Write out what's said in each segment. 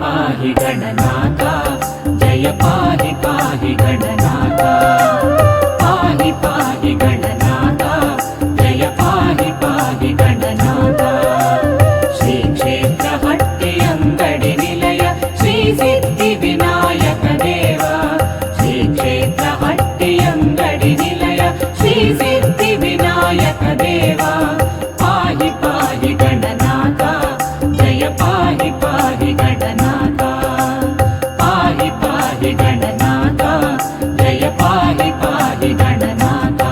पाहि गणनाथ जय पाहि पाहि गणनाथ पाहि पाहि गणनाथ जय पाहि पाहि गणनाथ श्री क्षेत्र हट्टि अंगडि निलय श्री सिद्धि विनायक देव श्री क्षेत्र हट्टि अंगडि निलय श्री सिद्धि विनायक देव पाहि पाहि गणनाथ जय पाहि पाहि गणनाथ पाहि पाहि गणनाथ जय पाहि पाहि गणनाथ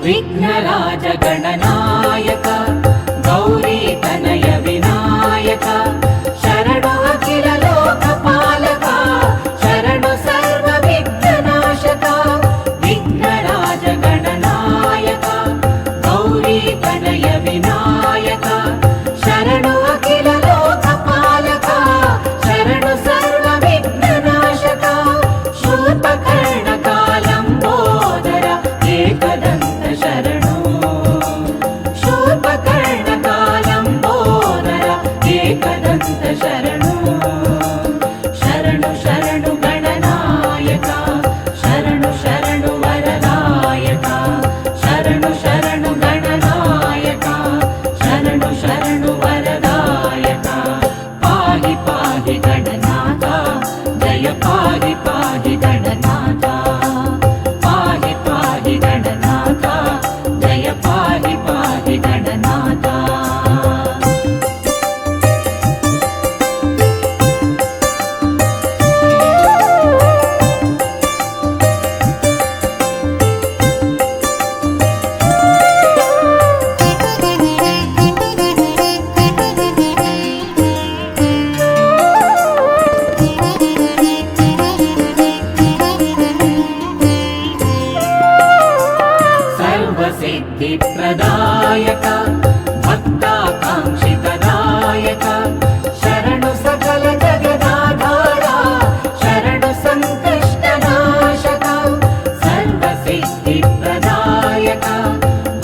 विघ्नराज गणनायक गौरी तनय विनायक शरणु अखिल लोकपालक शरणु सर्व विघ्ननाशक विघ्नराज गणनायक गौरी तनय विनायक शरणु अखिल लोकपालक शरणु सर्व विघ्ननाशक शूर्पकर्ण कालंबोदर एकदंत शरणु शूर्पकर्ण कालंबोदर एकदंत शरणु शरणु शरणु गणनायक शरणु शरणु वरदायक शरणु शरणु गणनायक शरणु शरणु वरदायक पाहि पाहि गणनाथ जय पाहि पाहि गणनाथ पाहि पाहि गणनाथ जय पाहि पाहि गणनाथ सिद्धिप्रदायक भक्ताकाङ्क्षितदायक शरणु सकल जगदाधार शरणु संकष्टनाशक सर्वसिद्धिप्रदायक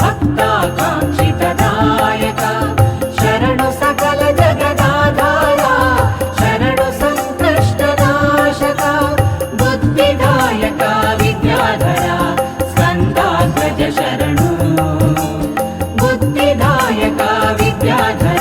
भक्ताकाङ्क्षितदायक शरणु सकल जगदाधार शरणु संकष्टनाशक बुद्धिदायक विद्याधर स्कन्दाध्वज शरणु बुद्धिदायक विद्याधर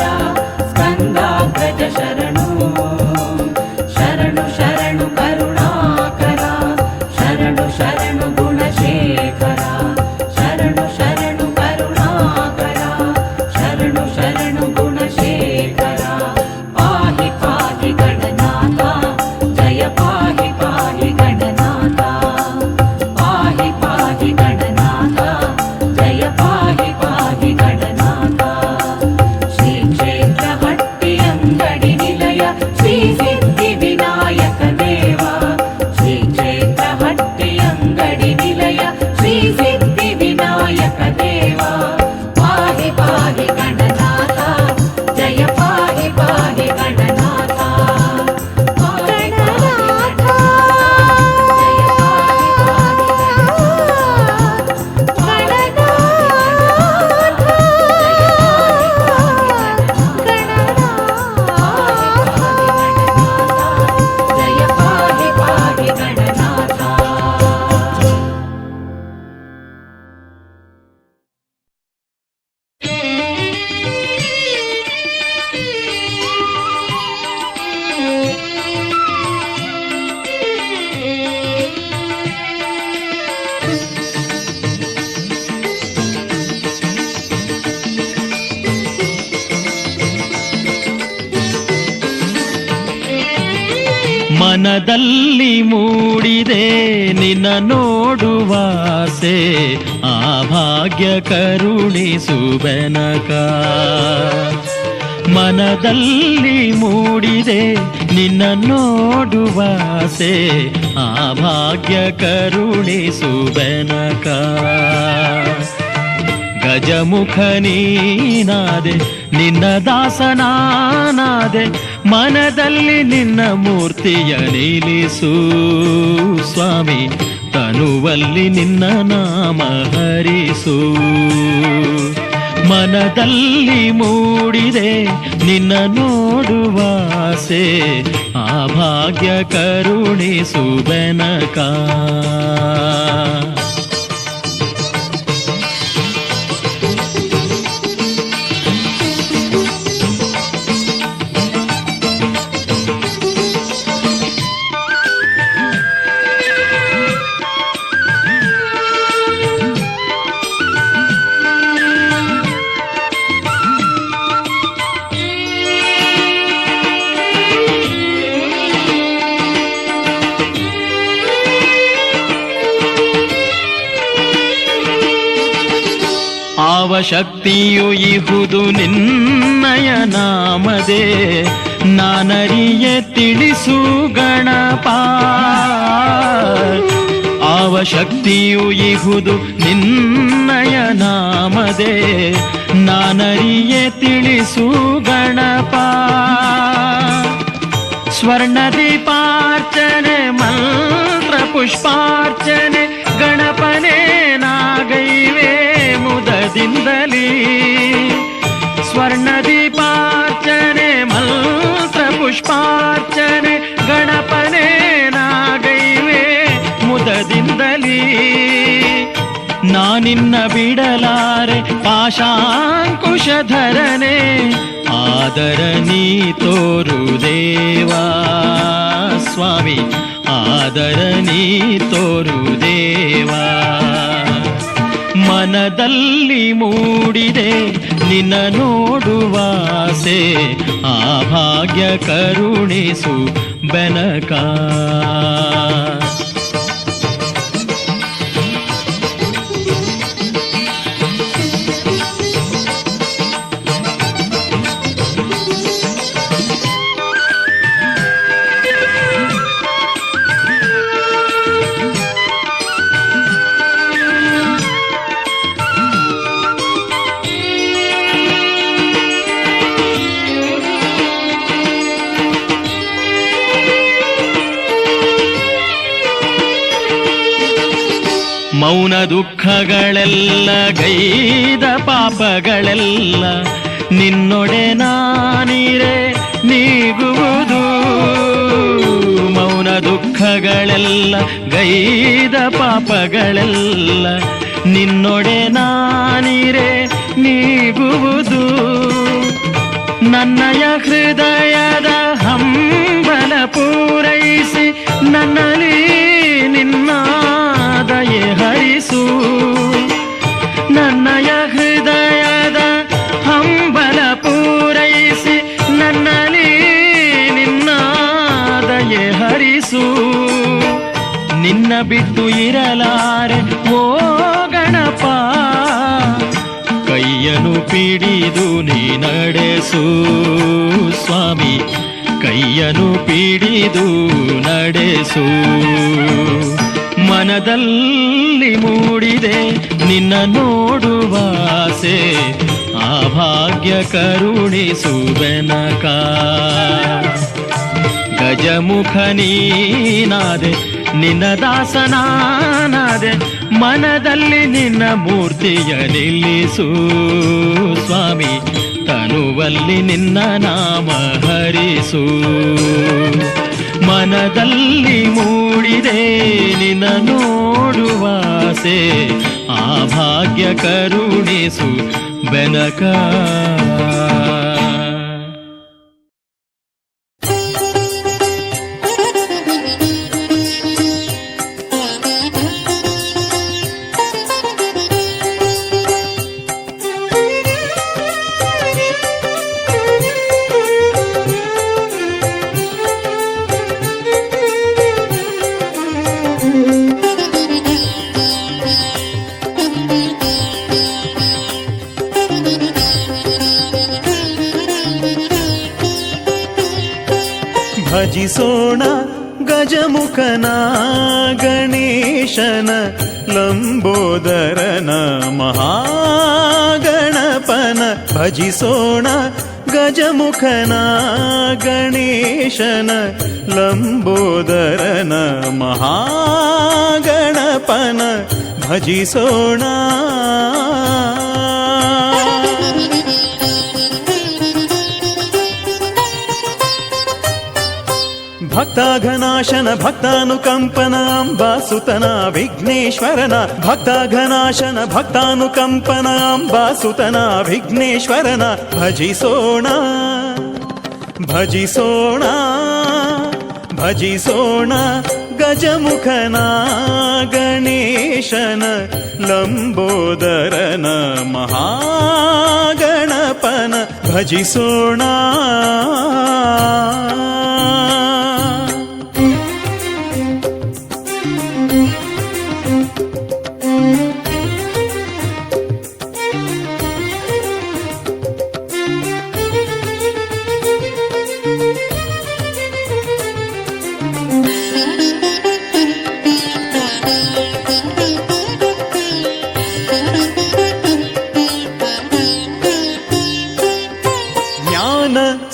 ಮನದಲ್ಲಿ ಮೂಡಿದೆ ನಿನ್ನ ನೋಡುವಾಸೆ, ಆ ಭಾಗ್ಯ ಕರುಣಿಸು ಬೆನಕ. ಮನದಲ್ಲಿ ಮೂಡಿದೆ ನಿನ್ನ ನೋಡುವಾಸೆ, ಆ ಭಾಗ್ಯ ಕರುಣಿಸು ಬೆನಕ. ಗಜಮುಖ ನೀನಾದೆ ನಿನ್ನ ದಾಸನಾನಾದೆ, ಮನದಲ್ಲಿ ನಿನ್ನ ಮೂರ್ತಿಯ ನಿಲ್ಲಿಸು ಸ್ವಾಮಿ, ತನುವಲ್ಲಿ ನಿನ್ನ ನಾಮ ಹರಿಸು. ಮನದಲ್ಲಿ ಮೂಡಿದೆ ನಿನ್ನ ನೋಡುವಾಸೆ, ಆ ಭಾಗ್ಯ ಕರುಣಿಸು ಬೆನಕ. ಶಕ್ತಿಯು ಇಹುದು ನಿನ್ನಯ ನಾಮದೇ, ನಾನರಿಯೆ ತಿಳಿಸು ಗಣಪ. ಆವ ಶಕ್ತಿಯು ಇಹುದು ನಿನ್ನಯ ನಾಮದೇ, ನಾನರಿಯೆ ತಿಳಿಸು ಗಣಪ. ಸ್ವರ್ಣ ದೀಪಾರ್ಚನೆ ಮಂತ್ರ ಪುಷ್ಪಾರ್ಚನೆ ಗಣಪನೇ ನಾಗೈವೆ ಮುದದಿಂದಲೀ. ಸ್ವರ್ಣ ದೀಪಾರ್ಚನೆ ಮಂತ್ರ ಪುಷ್ಪಾರ್ಚನೆ ಗಣಪನೇ ನಾಗೈವೆ ಮುದದಿಂದಲೀ. ನಾನಿನ್ನ ಬಿಡಲಾರೆ ಪಾಶಾಂಕುಶಧರನೆ, ಆದರ ನೀ ತೋರು ದೇವಾ ಸ್ವಾಮಿ, ಆದರ ನೀ ತೋರು ದೇವಾ. ಮನದಲ್ಲಿ ಮೂಡಿದೆ ನಿನ್ನ ನೋಡುವಾಸೆ, ಆ ಭಾಗ್ಯ ಕರುಣಿಸು ಬೆನಕ. ಮೌನ ದುಃಖಗಳೆಲ್ಲ ಗೈದ ಪಾಪಗಳೆಲ್ಲ ನಿನ್ನೊಡೆ ನಾನಿರೆ ನೀಗುವುದು. ಮೌನ ದುಃಖಗಳೆಲ್ಲ ಗೈದ ಪಾಪಗಳೆಲ್ಲ ನಿನ್ನೊಡೆ ನಾನಿರೆ ನೀಗುವುದು. ನನ್ನಯ ಹೃದಯದ ಹಂಬಲ ಪೂರೈಸಿ ನನ್ನಲ್ಲಿ ನಿನ್ನ ದಯೆ ಹರಿಸು. ನನ್ನಯ ಹೃದಯದ ಹಂಬಲ ಪೂರೈಸಿ ನನ್ನಲ್ಲಿ ನಿನ್ನ ದಯೆ ಹರಿಸು. ನಿನ್ನ ಬಿಟ್ಟು ಇರಲಾರೆ ಓ ಗಣಪ, ಕೈಯನ್ನು ಪಿಡಿದು ನೀ ನಡೆಸು ಸ್ವಾಮಿ, ಕೈಯನ್ನು ಪಿಡಿದು ನಡೆಸು. ಮನದಲ್ಲಿ ಮೂಡಿದೆ ನಿನ್ನ ನೋಡುವಾಸೆ, ಆ ಭಾಗ್ಯ ಕರುಣಿಸು ಬೆನಕ. ಗಜಮುಖ ನೀನಾದೆ ನಿನ್ನ ದಾಸನಾನಾದೆ, ಮನದಲ್ಲಿ ನಿನ್ನ ಮೂರ್ತಿಯ ನಿಲ್ಲಿಸು ಸ್ವಾಮಿ, ತನುವಲ್ಲಿ ನಿನ್ನ ನಾಮ ಹರಿಸು. ಮನದಲ್ಲಿ ಮೂಡಿದೆ ನಿನ್ನ ನೋಡುವಾಸೆ, ಆ ಭಾಗ್ಯ ಕರುಣಿಸು ಬೆನಕ. ಭಜಿಸೋಣ ಗಜಮುಖನ ಗಣೇಶನ ಲಂಬೋದರನ ಮಹಾಗಣಪನ ಭಜಿಸೋಣ ಗಜಮುಖನ ಗಣೇಶನ ಲಂಬೋದರನ ಮಹಾಗಣಪನ ಭಜಿಸೋಣ. ಭಕ್ತಾಘನಾಶನ ಭಕ್ತಾನುಕಂಪನ ಅಂಬಾಸುತನ ವಿಘ್ನೇಶ್ವರನ ಭಕ್ತಾಘನಾಶನ ಭಕ್ತಾನುಕಂಪನ ಅಂಬಾಸುತನ ವಿಘ್ನೇಶ್ವರನ ಭಜಿಸೋಣ ಭಜಿಸೋಣ ಭಜಿಸೋಣ ಗಜಮುಖನ ಗಣೇಶನ ಲಂಬೋದರನ ಮಹಾಗಣಪನ ಭಜಿಸೋಣ.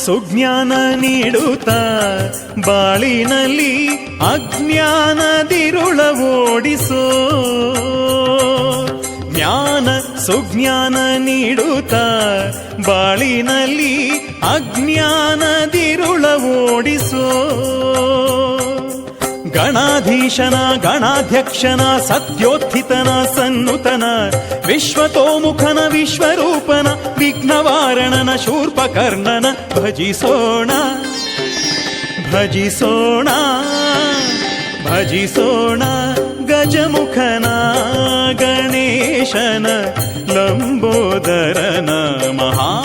ಸುಜ್ಞಾನ ನೀಡುತ್ತಾ ಬಾಳಿನಲ್ಲಿ ಅಜ್ಞಾನದಿರುಳ ಓಡಿಸೋ ಜ್ಞಾನ ಸುಜ್ಞಾನ ನೀಡುತ್ತಾ ಬಾಳಿನಲ್ಲಿ ಅಜ್ಞಾನದಿರುಳ ಓಡಿಸೋ ಗಣಾಧೀಶನ ಗಣಾಧ್ಯಕ್ಷನ ಸತ್ಯೋತ್ಥಿತನ ಸನ್ನುತನ ವಿಶ್ವತೋಮುಖನ ವಿಶ್ವರೂಪನ ವಿಘ್ನವಾರಣನ ಶೂರ್ಪಕರ್ಣನ ಭಜಿಸೋಣ ಭಜಿಸೋಣ ಭಜಿಸೋಣ ಗಜಮುಖನ ಗಣೇಶನ ಲಂಬೋದರನ ಮಹಾಗಣಪನ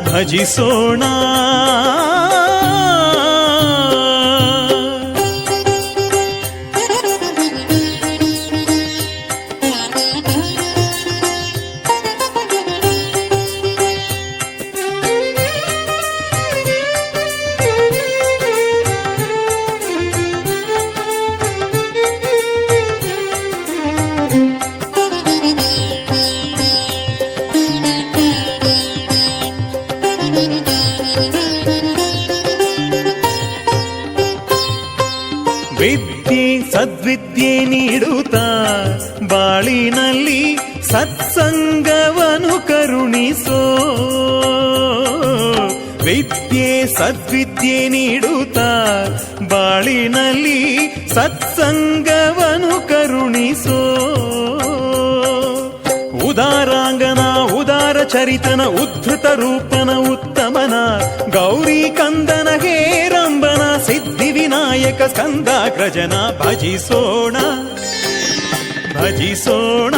ಭಜಿಸೋಣ. ವಿದ್ಯೆ ಸದ್ವಿದ್ಯೆ ನೀಡುತ್ತಾ ಬಾಳಿನಲ್ಲಿ ಸತ್ಸಂಗವನು ಕರುಣಿಸೋ ವಿದ್ಯೆ ಸದ್ವಿದ್ಯೆ ನೀಡುತ್ತಾ ಬಾಳಿನಲ್ಲಿ ಸತ್ಸಂಗವನು ಕರುಣಿಸೋ ಉದಾರಾಂಗನ ಉದಾರ ಚರಿತನ ಉದ್ಧತ ರೂಪನ ಉತ್ತಮನ ಗೌರಿ ಕಂದನ ಹೇರಂಬನ ಸಿದ್ಧಿ ವಿನಾಯಕ ಸ್ಕಂದಾಗ್ರಜನ ಭಜಿಸೋಣ ಭಜಿಸೋಣ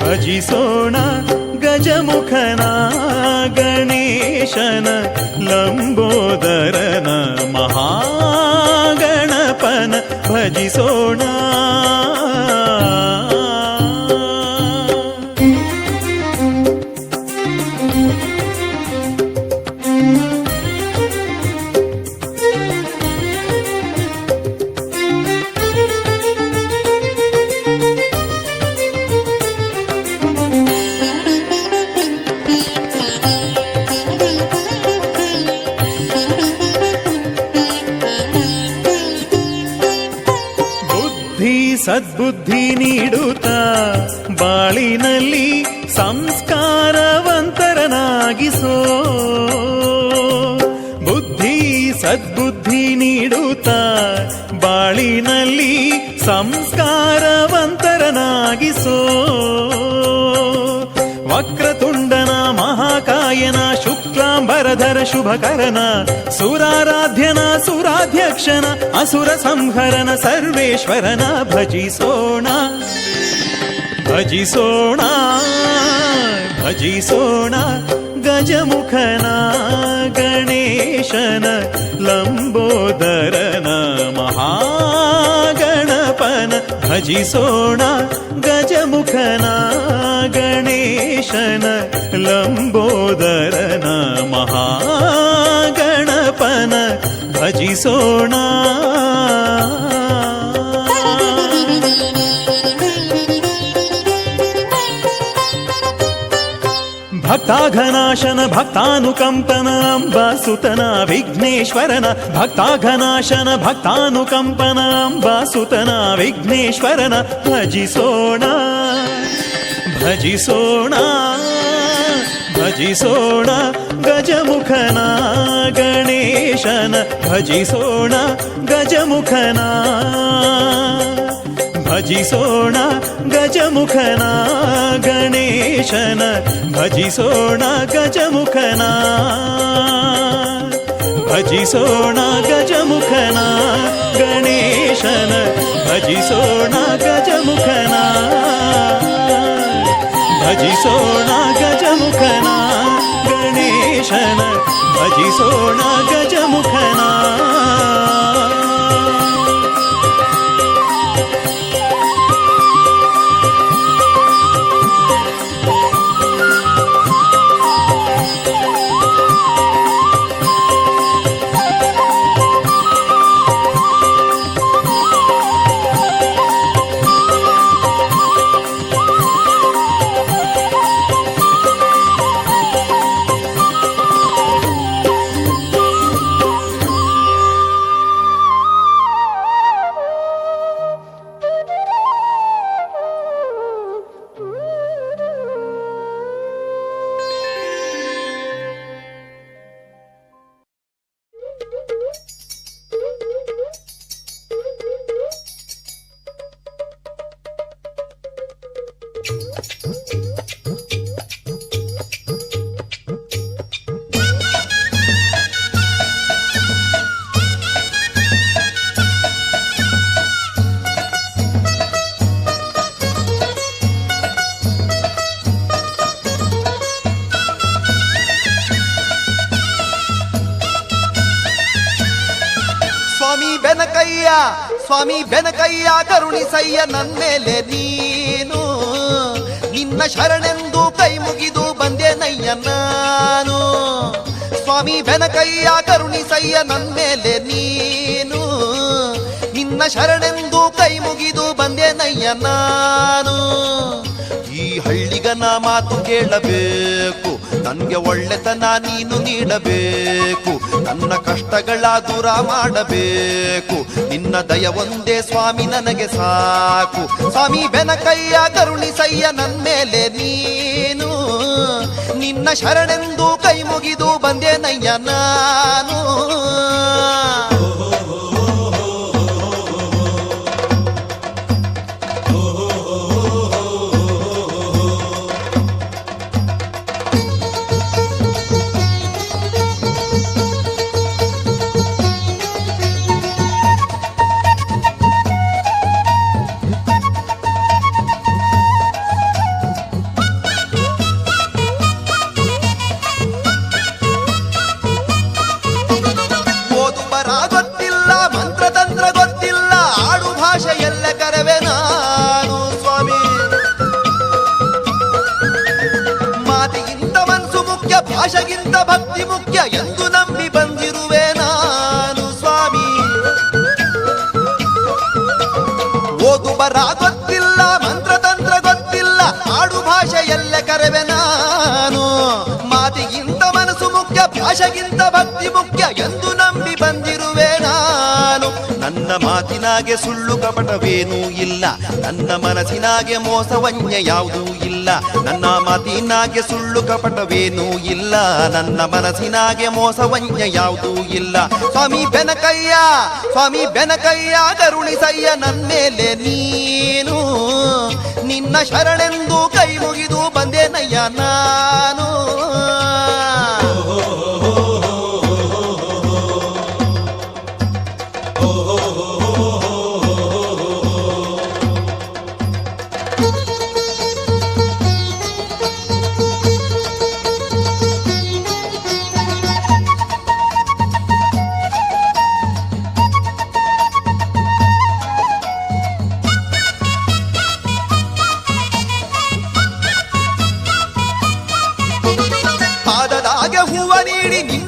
ಭಜಿಸೋಣ ಗಜಮುಖನ ಗಣೇಶನ ಲಂಬೋದರನ ಮಹಾಗಣಪನ ಭಜಿಸೋಣ. ಸದ್ಬುದ್ಧಿ ನೀಡುತ್ತಾ ಬಾಳಿನಲ್ಲಿ ಸಂಸ್ಕಾರವಂತರನಾಗಿಸೋ ಬುದ್ಧಿ ಸದ್ಬುದ್ಧಿ ನೀಡುತ್ತಾ ಬಾಳಿನಲ್ಲಿ ಸಂಸ್ಕಾರವಂತರನಾಗಿಸೋ ವಕ್ರತುಂಡನ ಮಹಾಕಾಯನ ಶುಕ್ಲಾಂಬರಧರ ಶುಭಕರನ ಸುರಾರಾಧ್ಯನ ಸುರಾಧ್ಯಕ್ಷನ ಅಸುರ ಸಂಹರನ ಸರ್ವೇಶ್ವರನ ಭಜಿಸೋಣ ಭಜಿಸೋಣ ಭಜಿಸೋಣ ಗಜಮುಖನ ಗಣೇಶನ ಲಂಬೋದರನ ಮಹಾಗಣಪನ ಭಜಿಸೋಣ ಗಜಮುಖನ ಗಣೇಶನ ಲಂಬೋದರನ ಮಹಾಗಣಪನ ಭಜಿಸೋಣ. ಭಕ್ತಾಘನಾಶನ ಭಕ್ತಾನುಕಂಪನ ಅಂಬಾಸುತನ ವಿಘ್ನೇಶ್ವರನ, ಭಕ್ತಾಘನಾಶನ ಭಕ್ತಾನುಕಂಪನ ಅಂಬಾಸುತನ ವಿಘ್ನೇಶ್ವರನ ಭಜಿಸೋಣ ಭಜಿಸೋಣ ಭಜಿಸೋಣ. ಗಜಮುಖನ ಗಣೇಶನ ಭಜಿಸೋಣ ಗಜಮುಖನ, ಭಜಿಸೋಣ ಗಜಮುಖನ ಗಣೇಶನ, ಭಜಿಸೋಣ ಗಜಮುಖನ, ಭಜಿಸೋಣ ಗಜಮುಖನ ಗಣೇಶನ, ಭಜಿಸೋಣ ಗಜಮುಖನ, ಭಜಿಸೋಣ ಗಜಮುಖನ ಗಣೇಶನ, ಭಜಿಸೋಣ ಗಜಮುಖನ. ಸ್ವಾಮಿ ಬೆನಕಯ್ಯ ಕರುಣಿಸಯ್ಯ ನನ್ಮೇಲೆ ನೀನು, ನಿನ್ನ ಶರಣೆಂದು ಕೈ ಮುಗಿದು ಬಂದೆನಯ್ಯ ನಾನು. ಸ್ವಾಮಿ ಬೆನಕಯ್ಯ ಕರುಣಿಸಯ್ಯ ನನ್ಮೇಲೆ ನೀನು, ನಿನ್ನ ಶರಣೆಂದು ಕೈ ಮುಗಿದು ಬಂದೆನಯ್ಯ ನಾನು. ಈ ಹಳ್ಳಿಗನ ಮಾತು ಕೇಳಬೇಕು, ನನ್ಗೆ ಒಳ್ಳೆತನ ನೀನು ನೀಡಬೇಕು, ನನ್ನ ಕಷ್ಟಗಳ ದೂರ ಮಾಡಬೇಕು, ನಿನ್ನ ದಯ ಒಂದೇ ಸ್ವಾಮಿ ನನಗೆ ಸಾಕು. ಸ್ವಾಮಿ ಬೆನಕಯ್ಯ ಕರುಣಿಸಯ್ಯ ನನ್ಮೇಲೆ ನೀನು, ನಿನ್ನ ಶರಣೆಂದು ಕೈ ಮುಗಿದು ಬಂದೆನಯ್ಯ ನಾನು. ಭಾಷೆಗಿಂತ ಭಕ್ತಿ ಮುಖ್ಯ ಎಂದು ನಂಬಿ ಬಂದಿರುವೆ ನಾನು ಸ್ವಾಮಿ. ಓದು ಬರ ಗೊತ್ತಿಲ್ಲ, ಮಂತ್ರತಂತ್ರ ಗೊತ್ತಿಲ್ಲ, ಆಡು ಭಾಷೆ ಎಲ್ಲ ಕರೆವೆ ನಾನು. ಮಾತಿಗಿಂತ ಮನಸ್ಸು ಮುಖ್ಯ, ಭಾಷೆಗಿಂತ ಭಕ್ತಿ ಮುಖ್ಯ ಎಂದು ನಂಬಿ ಬಂದಿರುವೆ ನಾನು. ನನ್ನ ಮಾತಿನಾಗೆ ಸುಳ್ಳು ಕಪಟವೇನೂ ಇಲ್ಲ, ನನ್ನ ಮನಸ್ಸಿನಾಗೆ ಮೋಸವನ್ಯ ಯಾವುದೂ ಇಲ್ಲ. ನನ್ನ ಮಾತಿನಾಗೆ ಸುಳ್ಳು ಕಪಟವೇನೂ ಇಲ್ಲ, ನನ್ನ ಮನಸ್ಸಿನಾಗೆ ಮೋಸವನ್ಯ ಯಾವುದೂ ಇಲ್ಲ. ಸ್ವಾಮಿ ಬೆನಕಯ್ಯ, ಸ್ವಾಮಿ ಬೆನಕಯ್ಯ ಕರುಣಿಸಯ್ಯ ನನ್ಮೇಲೆ ನೀನು, ನಿನ್ನ ಶರಣೆಂದು ಕೈ ಮುಗಿದು ಬಂದೆನಯ್ಯ ನಾನು.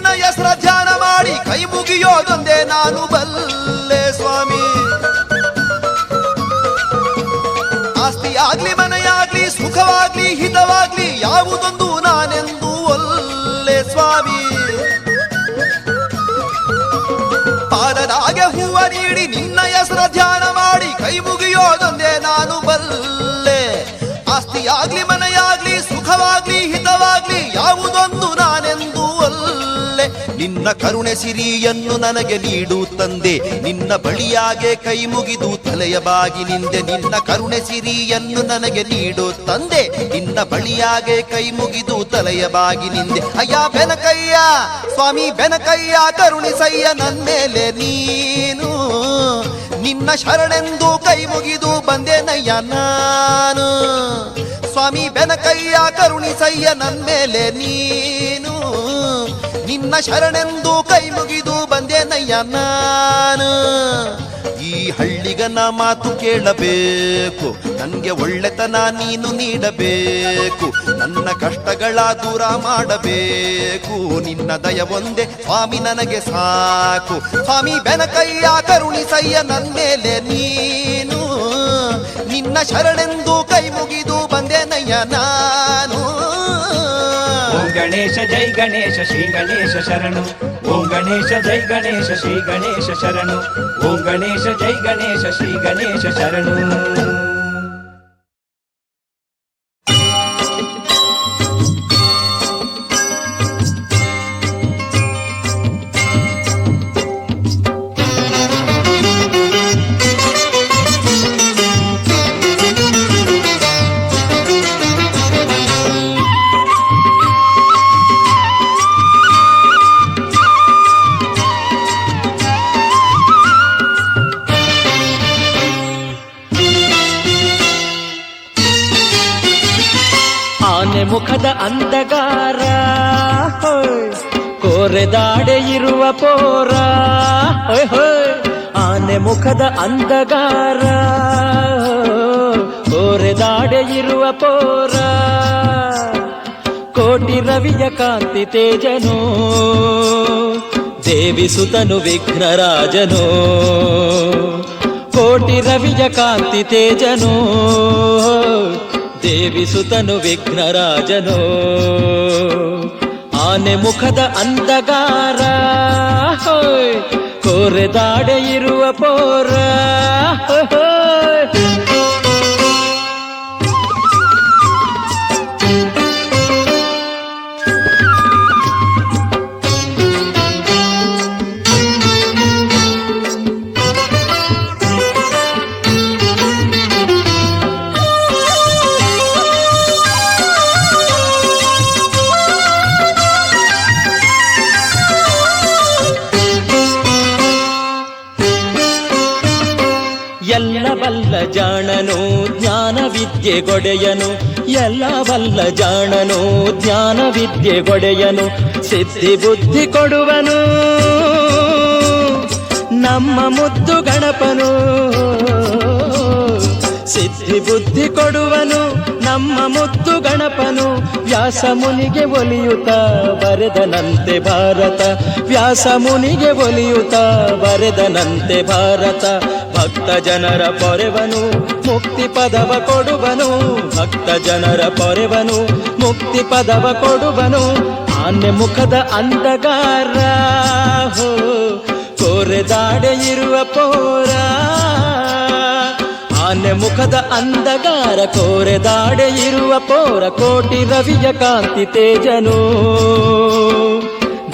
ನಿನ್ನ ಹೆಸರ ಧ್ಯಾನ ಮಾಡಿ ಕೈ ಮುಗಿಯೋದೊಂದೇ ನಾನು ಬಲ್ಲೆ ಸ್ವಾಮಿ. ಆಸ್ತಿ ಆಗ್ಲಿ ಮನೆಯಾಗ್ಲಿ ಸುಖವಾಗ್ಲಿ ಹಿತವಾಗ್ಲಿ ಯಾವುದೊಂದು ನಾನೆಂದು ಒಲ್ಲೆ ಸ್ವಾಮಿ. ಪಾದದಾಗೆ ಹೂವ ನೀಡಿ ನಿನ್ನ ಹೆಸರ ಧ್ಯಾನ ಮಾಡಿ ಕೈ ಮುಗಿಯೋದೊಂದೇ ನಾನು ಬಲ್ಲೆ. ಆಸ್ತಿ ಆಗ್ಲಿ ಮನೆಯಾಗ್ಲಿ ಸುಖವಾಗ್ಲಿ ಹಿತವಾಗ್ಲಿ ಯಾವುದೊಂದು ನಾನೆಂದು ಒಲ್ಲೆ. ನಿನ್ನ ಕರುಣೆ ಸಿರಿಯನ್ನು ನನಗೆ ನೀಡು ತಂದೆ, ನಿನ್ನ ಬಳಿಯಾಗೆ ಕೈ ಮುಗಿದು ತಲೆಯ ಬಾಗಿ ನಿಂದೆ. ನಿನ್ನ ಕರುಣೆ ಸಿರಿಯನ್ನು ನನಗೆ ನೀಡು ತಂದೆ, ನಿನ್ನ ಬಳಿಯಾಗೆ ಕೈ ಮುಗಿದು ತಲೆಯ ಬಾಗಿ ನಿಂದೆ. ಅಯ್ಯ ಬೆನಕಯ್ಯ ಸ್ವಾಮಿ ಬೆನಕಯ್ಯ ಕರುಣಿಸಯ್ಯ ನನ್ಮೇಲೆ ನೀನು. ನಿನ್ನ ಶರಣೆಂದು ಕೈ ಮುಗಿದು ಬಂದೆನಯ್ಯ ನಾನು. ಸ್ವಾಮಿ ಬೆನಕಯ್ಯ ಕರುಣಿಸಯ್ಯ ನನ್ಮೇಲೆ ನೀನು. ನಿನ್ನ ಶರಣೆಂದು ಕೈ ಮುಗಿದು ಬಂದೆನಯ್ಯ ನಾನು. ಈ ಹಳ್ಳಿಗನ ಮಾತು ಕೇಳಬೇಕು, ನನಗೆ ಒಳ್ಳೆತನ ನೀನು ನೀಡಬೇಕು. ನನ್ನ ಕಷ್ಟಗಳ ದೂರ ಮಾಡಬೇಕು, ನಿನ್ನ ದಯ ಒಂದೇ ಸ್ವಾಮಿ ನನಗೆ ಸಾಕು. ಸ್ವಾಮಿ ಬೆನಕಯ್ಯ ಕರುಣಿಸಯ್ಯ ನನ್ಮೇಲೆ ನೀನು. ನಿನ್ನ ಶರಣೆಂದು ಕೈ ಮುಗಿದು ಬಂದೆನಯ್ಯ ನಾನು. ಓಂ ಗಣೇಶ ಜೈ ಗಣೇಶ ಶ್ರೀ ಗಣೇಶ ಶರಣು. ಓಂ ಗಣೇಶ ಜೈ ಗಣೇಶ ಶ್ರೀ ಗಣೇಶ ಶರಣು. ಓಂ ಗಣೇಶ ಜೈ ಗಣೇಶ ಶ್ರೀ ಗಣೇಶ ಶರಣು. ಮುಖದ ಅಂಧಗಾರ ಕೋರೆದಾಡೆ ಇರುವ ಪೋರ. ಆನೆ ಮುಖದ ಅಂಧಗಾರ ಕೋರೆದಾಡೆ ಇರುವ ಪೋರ. ಕೋಟಿ ರವಿಯ ಕಾಂತಿ ತೇಜನು ದೇವಿ ಸುತನು ವಿಘ್ನರಾಜನು. ಕೋಟಿ ರವಿಯ ಕಾಂತಿ ತೇಜನು ದೇವಿ ಸುತನು ವಿಘ್ನರಾಜನು. ಆನೆ ಮುಖದ ಅಂಧಗಾರ ಕೋರೆದಾಡೆ ಇರುವ ಪೋರ. ಎಲ್ಲವಲ್ಲ ಜಾಣನು ಜ್ಞಾನ ವಿದ್ಯೆ ಗೊಡೆಯನು. ಎಲ್ಲವಲ್ಲ ಜಾಣನು ಜ್ಞಾನ ವಿದ್ಯೆ ಗೊಡೆಯನು. ಸಿದ್ಧಿ ಬುದ್ಧಿ ಕೊಡುವನು ನಮ್ಮ ಮುದ್ದು ಗಣಪನು. ಸಿದ್ಧಿ ಬುದ್ಧಿ ಕೊಡುವನು ನಮ್ಮ ಮುದ್ದು ಗಣಪನು. ವ್ಯಾಸ ಮುನಿಗೆ ಒಲಿಯುತ್ತ ಬರೆದನಂತೆ ಭಾರತ. ವ್ಯಾಸ ಮುನಿಗೆ ಒಲಿಯುತ್ತ ಬರೆದನಂತೆ ಭಾರತ. ಭಕ್ತ ಜನರ ಪೊರೆವನು ಮುಕ್ತಿ ಪದವ ಕೊಡುವನು. ಭಕ್ತ ಜನರ ಪೊರೆವನು ಮುಕ್ತಿ ಪದವ ಕೊಡುವನು. ಆನೆ ಮುಖದ ಅಂಧಗಾರ ಕೋರೆದಾಡೆ ಇರುವ ಪೋರ. ಆನೆ ಮುಖದ ಅಂಧಗಾರ ಕೋರೆದಾಡೆ ಇರುವ ಪೋರ. ಕೋಟಿ ರವಿಯ ಕಾಂತಿ ತೇಜನು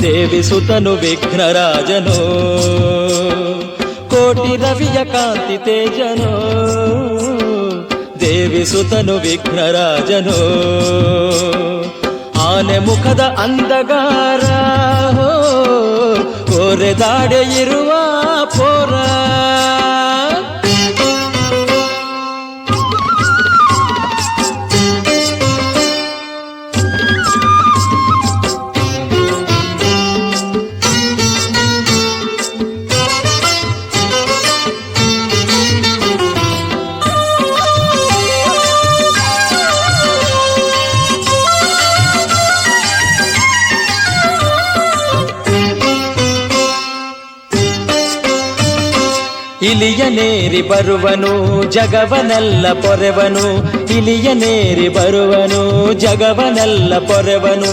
ದೇವಿ ಸುತನು ವಿಘ್ನರಾಜನು. ಕೋಟಿ ರವಿಯ ಕಾಂತಿ ತೇಜನು ದೇವಿ ಸುತನು ವಿಘ್ನರಾಜನು. ಆನೆ ಮುಖದ ಅಂಧಗಾರ ಕೋರೆದಾಡೆ ಇರುವ ಪೋರ. ಇಲಿಯನೇರಿ ಬರುವನು ಜಗವನೆಲ್ಲ ಪೊರೆವನು, ಇಲಿಯನೇರಿ ಬರುವನು ಜಗವನೆಲ್ಲ ಪೊರೆವನು.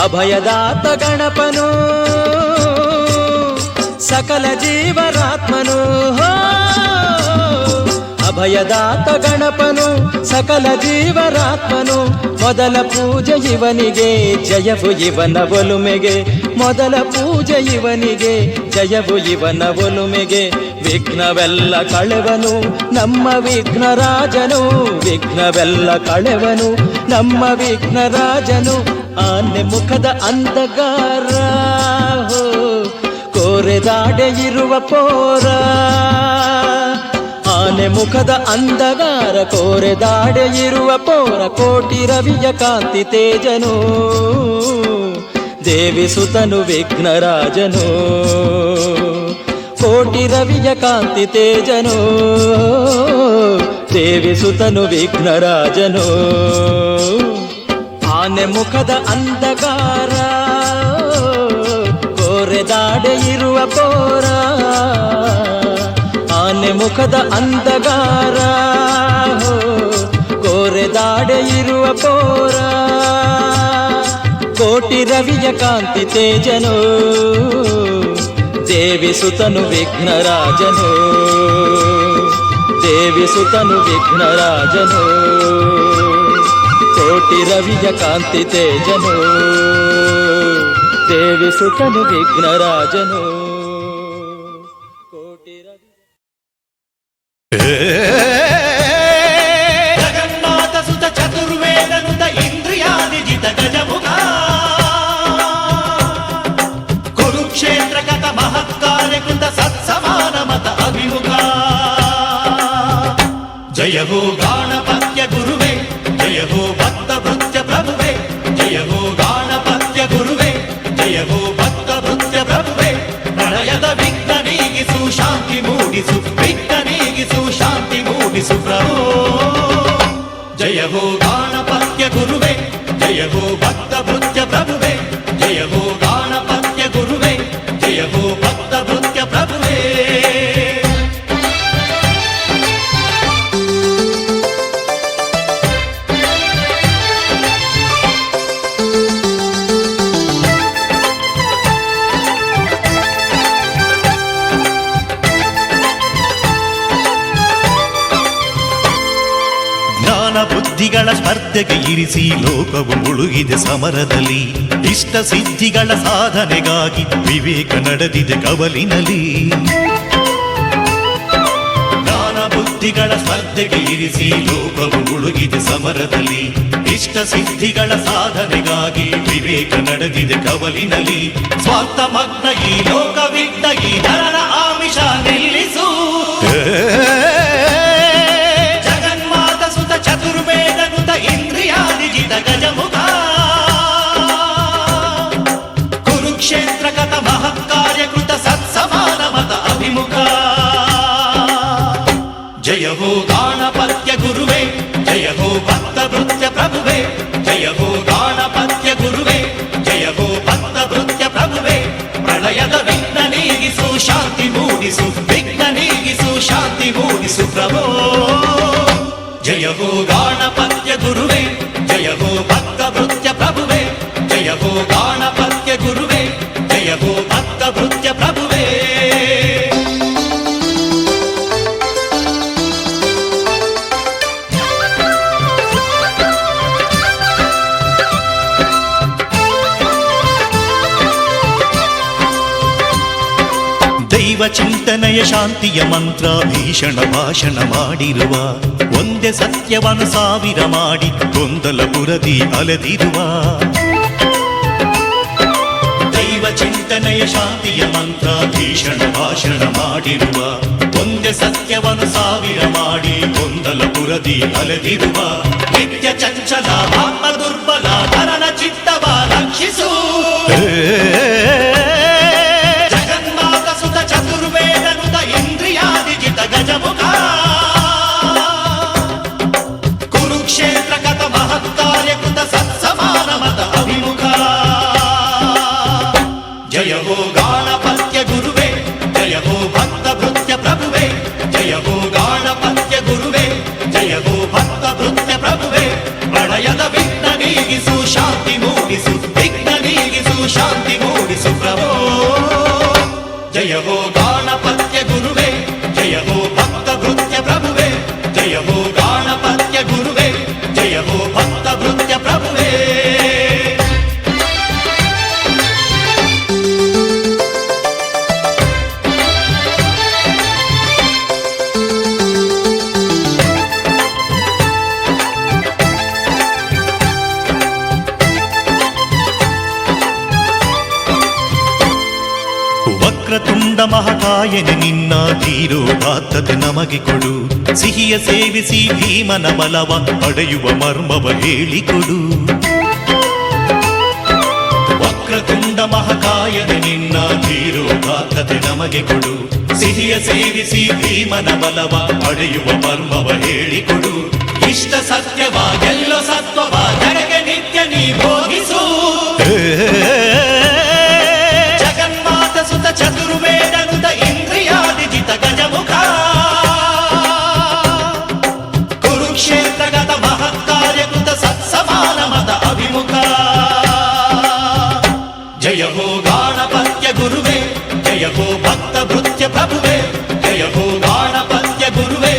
ಅಭಯದಾತ ಗಣಪನು ಸಕಲ ಜೀವರಾತ್ಮನು, ಅಭಯದಾತ ಗಣಪನು ಸಕಲ ಜೀವರಾತ್ಮನು. ಮೊದಲ ಪೂಜೆ ಇವನಿಗೆ ಜಯವು ಇವನ ಒಲುಮೆಗೆ, ಮೊದಲ ಪೂಜೆ ಇವನಿಗೆ ಜಯವು ಇವನ ಒಲುಮೆಗೆ. ವಿಘ್ನವೆಲ್ಲ ಕಳೆವನು ನಮ್ಮ ವಿಘ್ನರಾಜನು, ವಿಘ್ನವೆಲ್ಲ ಕಳೆವನು ನಮ್ಮ ವಿಘ್ನರಾಜನು. ಆನೆ ಮುಖದ ಅಂಧಕಾರ ಕೋರೆದಾಡೆ ಇರುವ ಪೋರ, ಆನೆ ಮುಖದ ಅಂಧಕಾರ ಕೋರೆದಾಡೆ ಇರುವ ಪೋರ. ಕೋಟಿ ರವಿಯ ಕಾಂತಿ ತೇಜನು ದೇವಿ ಸುತನು ವಿಘ್ನರಾಜನು, ಕೋಟಿ ರವಿಯ ಕಾಂತಿ ತೇಜನು ದೇವಿ ಸುತನು ವಿಘ್ನರಾಜನು. ಆನೆ ಮುಖದ ಅಂಧಕಾರ ಕೋರೆದಾಡೆ ಇರುವ ಪೋರ, ಆನೆ ಮುಖದ ಅಂಧಕಾರ ಕೋರೆದಾಡೆ ಇರುವ ಪೋರ. ಕೋಟಿ ರವಿಯ ಕಾಂತಿ ತೇಜನು ದೇವಿ ಸುತನು ವಿಘ್ನರಾಜನು, ದೇವಿ ಸುತನು ವಿಘ್ನರಾಜನು. ಕೋಟಿ ರವಿಯ ಕಾಂತಿ ತೇಜನು ದೇವಿ ಸುತನು ವಿಘ್ನರಾಜನು. ಕೋಟಿ ರವಿ ಜಗನ್ನಾಥ ಸುತ ಚತುರ್ವೇದನುತ ಇಂದ್ರಿಯಾದಿಜಿತ ಗಜಮುಖ, ಕುರುಕ್ಷೇತ್ರ ಕಥ ಮಹತ್ಕಾರ್ಯಕೃತ ಸತ್ಸಮಾನ ಮತ ಅಭಿಮುಖ. ಜಯ ಹೋ ಗಾಣಪತ್ಯ ಗುರುವೇ, ಜಯ ಹೋ ಭಕ್ತ ಭೃತ್ಯ ಪ್ರಭುವೇ, ಜಯ ಹೋ ಗಾಣಪತ್ಯ ಗುರುವೇ, ಜಯ ಹೋ ಭಕ್ತ ಭೃತ್ಯ ಪ್ರಭುವೇ. ಪ್ರಳಯದ ವಿಘ್ನ ನೀಗಿಸು ಶಾಂತಿ ಮೂಡಿಸು, ವಿಘ್ನ ನೀಗಿಸು ಶಾಂತಿ ಮೂಡಿಸು ಪ್ರಭು. ಜಯ ಹೋ ಗಾಣಪತ್ಯ ಗುರುವೇ, ಜಯ ಹೋ ಭಕ್ತ ಭೃತ್ಯ ಪ್ರಭುವೇ, ಜಯ ಹೋ ಗಾಣಪತ್ಯ ಗುರುವೇ, ಜಯ ಹೋ ಭಕ್ತ ಭೃತ್ಯ ಪ್ರಭುವೇ. ಬುದ್ಧಿಗಳ ಸ್ಪರ್ಧೆಗೆ ಇರಿಸಿ ಲೋಕವು ಮುಳುಗಿದೆ ಸಮರದಲ್ಲಿ. ಇಷ್ಟ ಸಿದ್ಧಿಗಳ ಸಾಧನೆಗಾಗಿ ವಿವೇಕ ನಡೆದಿದೆ ಕವಲಿನಲ್ಲಿ. ಜ್ಞಾನ ಬುದ್ಧಿಗಳ ಸ್ಪರ್ಧೆಗೆ ಇರಿಸಿ ಲೋಕವು ಮುಳುಗಿದೆ ಸಮರದಲ್ಲಿ. ಇಷ್ಟ ಸಿದ್ಧಿಗಳ ಸಾಧನೆಗಾಗಿ ವಿವೇಕ ನಡೆದಿದೆ ಕವಲಿನಲ್ಲಿ. ಸ್ವಾರ್ಥ ಮಗ್ನ ಈ ಲೋಕವಿದ್ದ ಈ ನರನ ಆಮಿಷ ನಿಲ್ಲಿಸು. ಚತುರ್ವೇದನುತ ಇಂದ್ರಿಯಾದಿಜಿತ ಗಜಮುಖ, ಕುರುಕ್ಷೇತ್ರ ಕಥ ಮಹತ್ಕಾರ್ಯಕೃತ ಸತ್ಸಮಾನ ಮತ ಅಭಿಮುಖ. ಜಯ ಹೋ ಗಾಣಪತ್ಯ ಗುರುವೇ, ಜಯ ಹೋ ಭಕ್ತ ಭೃತ್ಯ ಪ್ರಭುವೇ, ಜಯ ಹೋ ಗಾಣಪತ್ಯ ಗುರುವೇ, ಜಯ ಹೋ ಭಕ್ತ ಭೃತ್ಯ ಪ್ರಭುವೇ. ಪ್ರಳಯದ ವಿಘ್ನ ನೀಗಿಸು ಶಾಂತಿ ಮೂಡಿಸು, ವಿಘ್ನ ನೀಗಿಸು ಶಾಂತಿ ಮೂಡಿಸು ಪ್ರಭೋ. ಜಯ ಹೋ ಗಾಣಪತ್ಯ ಗುರುವೇ, ಜಯ ಹೋ ಭಕ್ತ ಭೃತ್ಯ ಪ್ರಭುವೇ, ಜಯ ಹೋ ಗಾಣಪತ್ಯ ಗುರುವೇ, ಜಯ ಹೋ ಭಕ್ತ ಭೃತ್ಯ ಪ್ರಭುವೇ. ದೈವ ಚಿಂತನೆಯ ಶಾಂತಿಯ ಮಂತ್ರ ಭೀಷಣ ಭಾಷಣ ಮಾಡಿರುವ, ಒಂದೇ ಸತ್ಯವನ್ನು ಸಾವಿರ ಮಾಡಿ ಗೊಂದಲ ಪುರದಿ ಅಲೆದಿರುವ. ದೈವ ಚಿಂತನೆಯ ಶಾಂತಿಯ ಮಂತ್ರ ಭೀಷಣ ಭಾಷಣ ಮಾಡಿರುವ, ಒಂದೇ ಸತ್ಯವನ್ನು ಸಾವಿರ ಮಾಡಿ ಗೊಂದಲ ಪುರದಿ ಅಲೆದಿರುವ. ನಿತ್ಯ ಚಂಚಲ ಆತ್ಮ ದುರ್ಬಲ ನರನ ಚಿತ್ತವ ರಕ್ಷಿಸು. ಚತುರ್ವೇದನುತ ಇಂದ್ರಿಯಾದಿಜಿತ ಗಜಮುಖ, ಕುರುಕ್ಷೇತ್ರ ಕಥ ಮಹತ್ಕಾರ್ಯಕೃತ ಸತ್ಸಮಾನ ಮತ ಅಭಿಮುಖ. ಜಯ ಹೋ ಗಾಣಪತ್ಯ ಗುರುವೇ, ಜಯ ಹೋ ಭಕ್ತ ಭೃತ್ಯ ಪ್ರಭುವೇ, ಶಾಂತಿ ಮೂಡಿಸು ಪ್ರಭೋ ಜಯ ಹೋ ಗಾಣಪತ್ಯ ಗುರುವೇ ಜಯ ಹೋ ಭಕ್ತ ಭೃತ್ಯ ಪ್ರಭುವೇ ಜಯ ಹೋ ಗಾಣಪತ್ಯ ಗುರುವೇ ಜಯ ಹೋ ಭಕ್ತ ಭೃತ್ಯ ಪ್ರಭುವೇ ವಕ್ರತುಂಡ ಮಹಾಕಾಯನೆ ನಿನ್ನ ಧೀರೋದಾತ್ತತೆ ನಮಗೆ ಕೊಡು ಸಿಹಿಯ ಸೇವಿಸಿ ಭೀಮನ ಬಲವ ಪಡೆಯುವ ಮರ್ಮವ ಹೇಳಿಕೊಡು ವಕ್ರತುಂಡ ಮಹಾಕಾಯನೆ ನಿನ್ನ ಧೀರೋದಾತ್ತತೆ ನಮಗೆ ಕೊಡು ಸಿಹಿಯ ಸೇವಿಸಿ ಭೀಮನ ಬಲವ ಪಡೆಯುವ ಮರ್ಮವ ಹೇಳಿಕೊಡು ಇಷ್ಟ ಸತ್ಯವ ಗೆಲ್ಲೋ ಸತ್ವವ ಜಗಗೆ ನಿತ್ಯ ನೀ ಭೋಗಿಸು ಸುತ ಚತುರ್ವೇದನುತ ಇಂದ್ರಿಯಾದಿಜಿತ ಗಜಮುಖ ಕುರುಕ್ಷೇತ್ರಗತ ಮಹತ್ಕಾರ್ಯಕೃತ ಸತ್ಸಮಾನ ಮತ ಅಭಿಮುಖ ಜಯ ಹೋ ಗಾಣಪತ್ಯ ಗುರುವೇ ಜಯ ಹೋ ಭಕ್ತ ಭೃತ್ಯ ಪ್ರಭುವೇ ಜಯ ಹೋ ಗಾಣಪತ್ಯ ಗುರುವೇ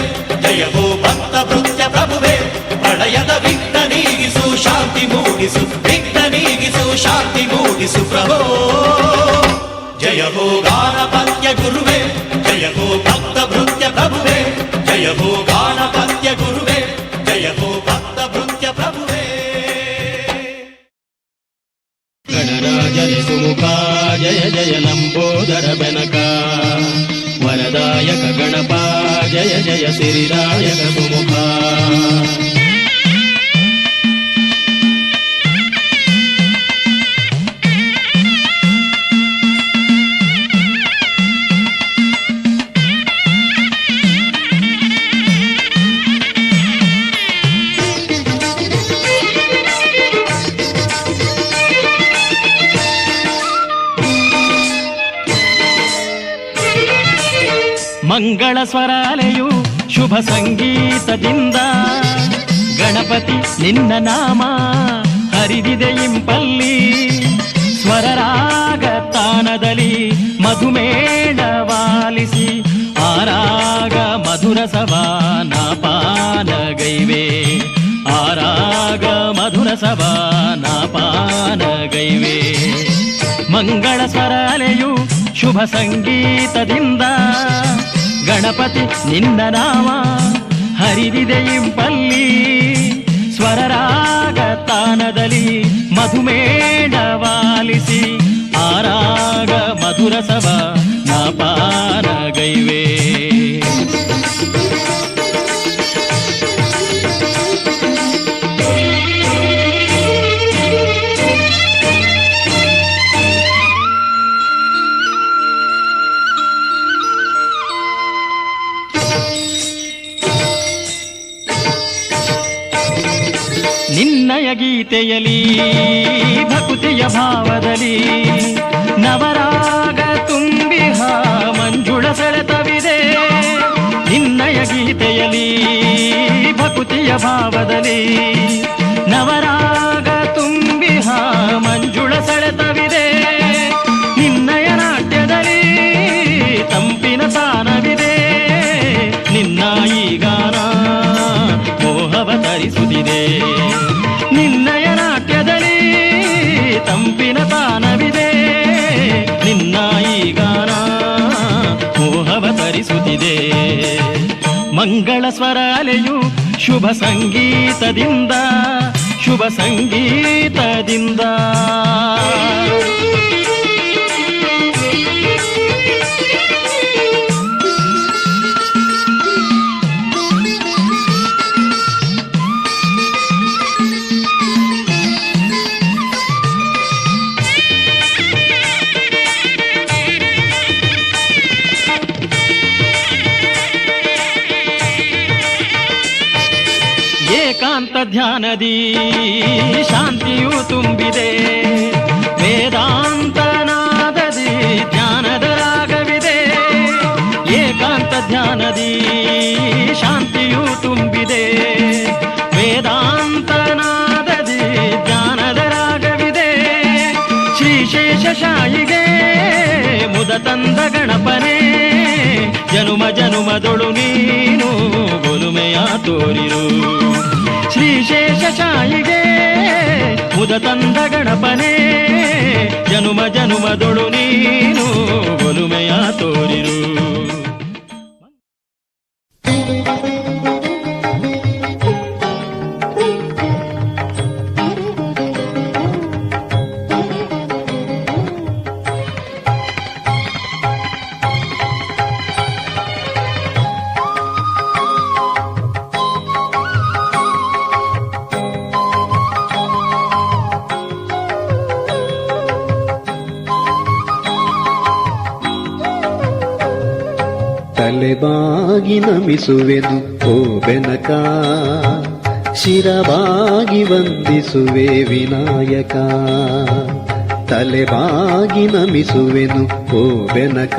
ಜಯ ಹೋ ಭಕ್ತ ಭೃತ್ಯ ಪ್ರಭುವೇ ಪ್ರಳಯದ ವಿಘ್ನ ನೀಗಿಸು ಶಾಂತಿ ಮೂಡಿಸು ವಿಘ್ನ ನೀಗಿಸು ಶಾಂತಿ ಮೂಡಿಸು ಪ್ರಭೋ ಜಯ ಹೋ ಗಾಣಪತ್ಯ ಗುರುವೇ ಜಯ ಹೋ ಭಕ್ತ ಭೃತ್ಯ ಪ್ರಭುವೇ ಜಯ ಹೋ ಗಾಣಪತ್ಯ ಗುರುವೇ ಜಯ ಹೋ ಭಕ್ತ ಭೃತ್ಯ ಪ್ರಭುವೇ ಗಣರಾಜನ ಸುಮುಖ ಜಯ ಜಯ ಲಂಬೋದರ ಬೆನಕ ವರದಾಯಕ ಗಣಪ ಜಯ ಜಯ ಸಿರಿದಾಯಕ ಸುಮುಖ ಮಂಗಳ ಸ್ವರಾಲೆಯು ಶುಭ ಸಂಗೀತದಿಂದ ಗಣಪತಿ ನಿನ್ನ ನಾಮ ಹರಿದಿದೆ ಇಂಪಲ್ಲಿ ಸ್ವರರಾಗ ತಾನದಲ್ಲಿ ಮಧುಮೇಳವಾಲಿಸಿ ಆರಾಗ ಮಧುರ ಸವಾನ ಪಾನಗೈವೆ ಆರಾಗ ಮಧುರ ಸವಾನ ಪಾನಗೈವೆ ಮಂಗಳ ಸ್ವರಾಲೆಯು ಶುಭ ಸಂಗೀತದಿಂದ ಗಣಪತಿ ನಿನ್ನ ನಾಮ ಹರಿದಿದೆ ಇಂಪಲ್ಲಿ ಸ್ವರರಾಗ ತಾನದಲ್ಲಿ ಮಧುಮೇಳವಾಲಿಸಿ ಆರಾಗ ಮಧುರ ಸವ ನಾಪಾನಗೈವೆ ನಿನ್ನಯ ಗೀತೆಯಲಿ ಭಕುತಿಯ ಭಾವದಲ್ಲಿ ನವರಾಗ ತುಂಬಿಹ ಮಂಜುಳ ಸೆಳೆತವಿದೆ ನಿನ್ನಯ ಗೀತೆಯಲಿ ಭಕುತಿಯ ಭಾವದಲ್ಲಿ ನವರಾಗ ತುಂಬಿಹ ಮಂಜುಳ ಸೆಳೆತವಿದೆ ನಿನ್ನಯ ನಾಟ್ಯದಲ್ಲಿ ತಂಪಿನ ತಾನವಿದೆ ನಿನ್ನ ಈ ಗಾನ ಮೋಹವ ತರಿಸುತ್ತಿದೆ ನಿನ್ನಯ ನಾಟ್ಯದಲ್ಲಿ ತಂಪಿನ ತಾನವಿದೆ ನಿನ್ನ ಈ ಗಾನ ಮೋಹವ ತರಿಸುತ್ತಿದೆ ಮಂಗಳ ಸ್ವರ ಅಲೆಯು ಶುಭ ಸಂಗೀತದಿಂದ ಶುಭ ಸಂಗೀತದಿಂದ ಏಕಾಂತ ಧ್ಯಾನದಿ ಶಾಂತಿಯು ತುಂಬಿದೆ ವೇದಾಂತನಾದದಿ ಧ್ಯಾನದ ರಾಗವಿದೆ ಏಕಾಂತ ಧ್ಯಾನದಿ ಶಾಂತಿಯು ತುಂಬಿದೆ ವೇದಾಂತನಾದದಿ ಧ್ಯಾನದ ರಾಗವಿದೆ ಶ್ರೀಶೈಲ ಶಾಯಿಗೆ ಮುದ ತಂದ ಗಣಪನೇ ಜನುಮ ಜನುಮದೊಳು ನೀನು ಒಲುಮೆಯ ತೋರಿರು. ಶ್ರೀಶೇಷ ಶಾಯಿಗೆ ಮುದ ತಂದ ಗಣಪನೇ ಜನುಮ ಜನುಮದೊಳು ನೀನು ಒಲುಮೆಯ ತೋರಿರು. ತಲೆಬಾಗಿ ನಮಿಸುವೆನು ಓ ಬೆನಕ, ಶಿರವಾಗಿ ವಂದಿಸುವೆ ವಿನಾಯಕ. ತಲೆಬಾಗಿ ನಮಿಸುವೆನು ಓ ಬೆನಕ,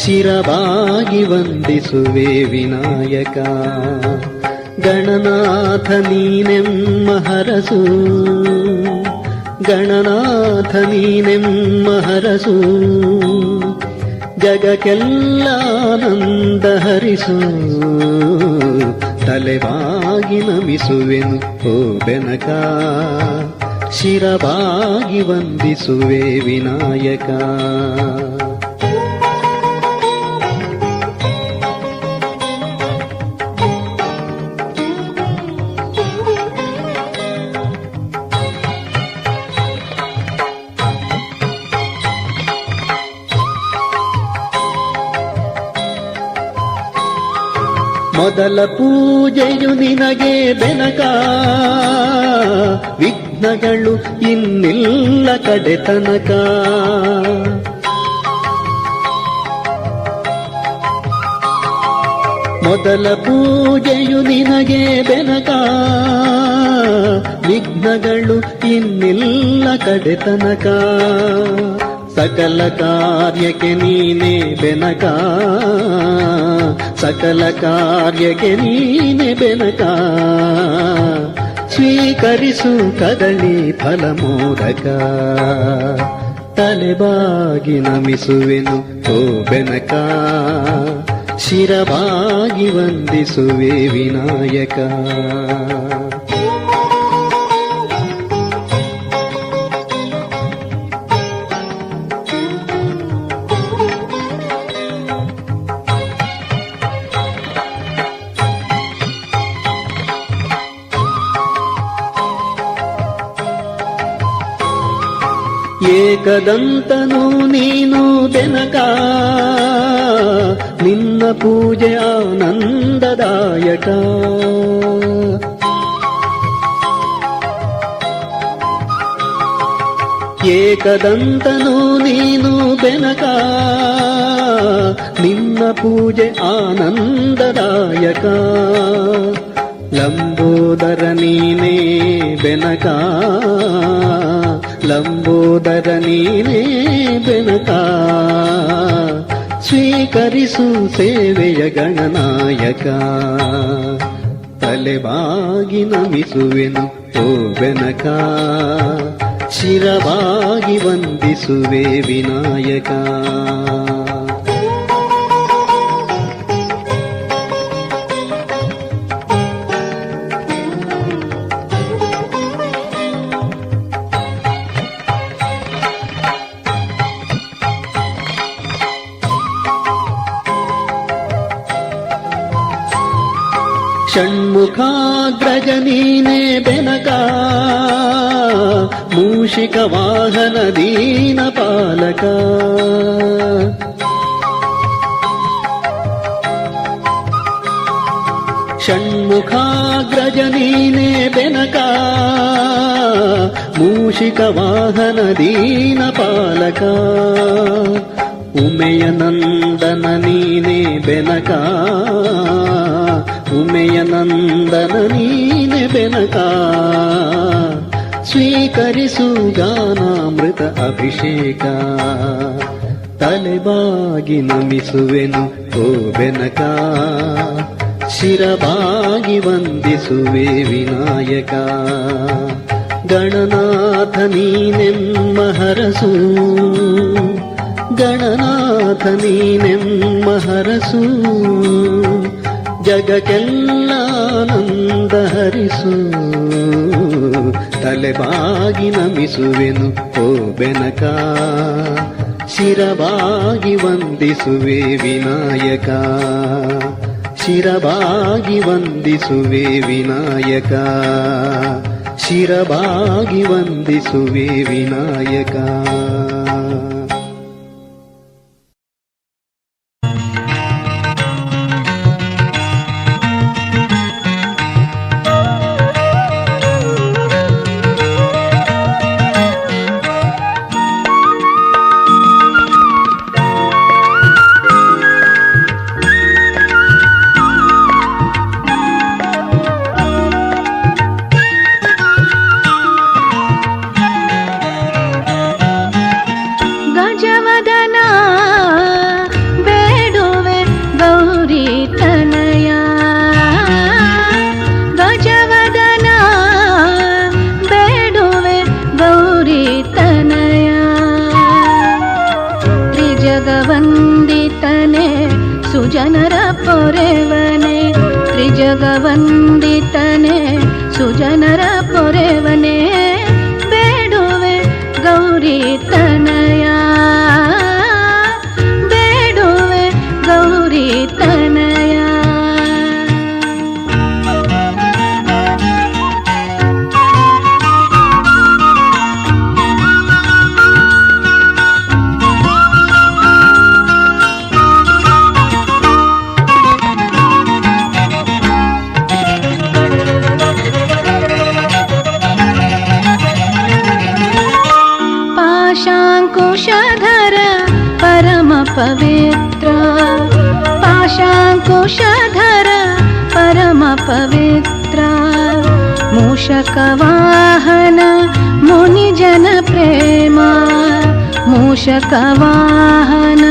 ಶಿರವಾಗಿ ವಂದಿಸುವೆ ವಿನಾಯಕ. ಗಣನಾಥ ನೀನೆಮ್ಮ ಹರಸು, ಗಣನಾಥ ನೀನೆಮ್ಮ ಹರಸು. ಜಗಕ್ಕೆಲ್ಲಾನಂದ ಹರಿಸು. ತಲೆಬಾಗಿ ನಮಿಸುವೆನು ಓ ಬೆನಕ, ಶಿರವಾಗಿ ವಂದಿಸುವೆ ವಿನಾಯಕ. ಮೊದಲ ಪೂಜೆಯು ನಿನಗೆ ಬೆನಕ, ವಿಘ್ನಗಳು ಇನ್ನಿಲ್ಲ ಕಡೆತನಕ. ಮೊದಲ ಪೂಜೆಯು ನಿನಗೆ ಬೆನಕ, ವಿಘ್ನಗಳು ಇನ್ನಿಲ್ಲ ಕಡೆತನಕ. ಸಕಲ ಕಾರ್ಯಕ್ಕೆ ನೀನೇ ಬೆನಕ, ಸಕಲ ಕಾರ್ಯಕ್ಕೆ ನೀನೆ ಬೆನಕ. ಸ್ವೀಕರಿಸು ಕದಳಿ ಫಲ ಮೋದಕ. ತಲೆಬಾಗಿ ನಮಿಸುವೆನು ಓ ಬೆನಕ, ಶಿರವಾಗಿ ವಂದಿಸುವೆ ವಿನಾಯಕ. ಏಕದಂತನು ನೀನು ಬೆನಕ, ನಿನ್ನ ಪೂಜೆ ಆನಂದದಾಯಕ. ಏಕದಂತನು ನೀನು ಬೆನಕ, ನಿನ್ನ ಪೂಜೆ ಆನಂದದಾಯಕ. ಲಂಬೋದರ ನೀನೇ ಬೆನಕ, ಲಂಬೋದರ ನೀನೇ ಬೆನಕ. ಸ್ವೀಕರಿಸು ಸೇವೆಯ ಗಣನಾಯಕ. ತಲೆಬಾಗಿ ನಮಿಸುವೆನು ಓ ಬೆನಕ, ಶಿರವಾಗಿ ವಂದಿಸುವೆ ವಿನಾಯಕ. ಷಣ್ಮುಖಾಗ್ರಜ ನೀನೇ ಬೆನಕ, ಮೂಷಿಕ ವಾಹನ ದೀನ ಪಾಲಕ. ಷಣ್ಮುಖಾಗ್ರಜ ನೀನೇ ಬೆನಕ, ಮೂಷಿಕ ವಾಹನ ದೀನ ಪಾಲಕ. ಉಮೆಯ ನಂದನ ನೀನೇ ಬೆನಕ, ಉಮೆಯ ನಂದನ ನೀನೆ ಬೆನಕ. ಸ್ವೀಕರಿಸು ಗಾನಾಮೃತ ಅಭಿಷೇಕ. ತಲೆಬಾಗಿ ನಮಿಸುವೆನು ಓ ಬೆನಕ, ಶಿರಬಾಗಿ ವಂದಿಸುವೆ ವಿನಾಯಕ. ಗಣನಾಥ ನೀನೆಮ್ಮ ಹರಸು ಗಣನಾಥ ನೀನೆಮ್ಮ ಹರಸು ಜಗಕ್ಕೆಲ್ಲ ಆನಂದ ಹರಿಸು ತಲೆಬಾಗಿ ನಮಿಸುವೆನು ಓ ಬೆನಕ ಶಿರವಾಗಿ ವಂದಿಸುವೆ ವಿನಾಯಕ ಶಿರವಾಗಿ ವಂದಿಸುವೆ ವಿನಾಯಕ ಶಿರವಾಗಿ ವಂದಿಸುವೆ ವಿನಾಯಕ ಗಜವದನ ಬೇಡುವೆ ಗೌರಿ ತನಯ ಗಜವದನ ಬೇಡುವೆ ಗೌರಿ ತನಯ ತ್ರಿಜಗವಂದಿತನೆ ಸುಜನರ ಪೊರೆವನೆ ತ್ರಿಜಗವಂದಿತನೆ ಸುಜನರ ಪೊರೆವನೆ ಬೇಡುವೆ ಗೌರಿ ತನಯ ಬೇಡುವೆ ಗೌರಿ ತನಯ पाशाङ्कुशधर परम पवित्र पाशाङ्कुशधर परम पवित्र मूषकवाहन मुनिजन प्रेम मूषकवाहन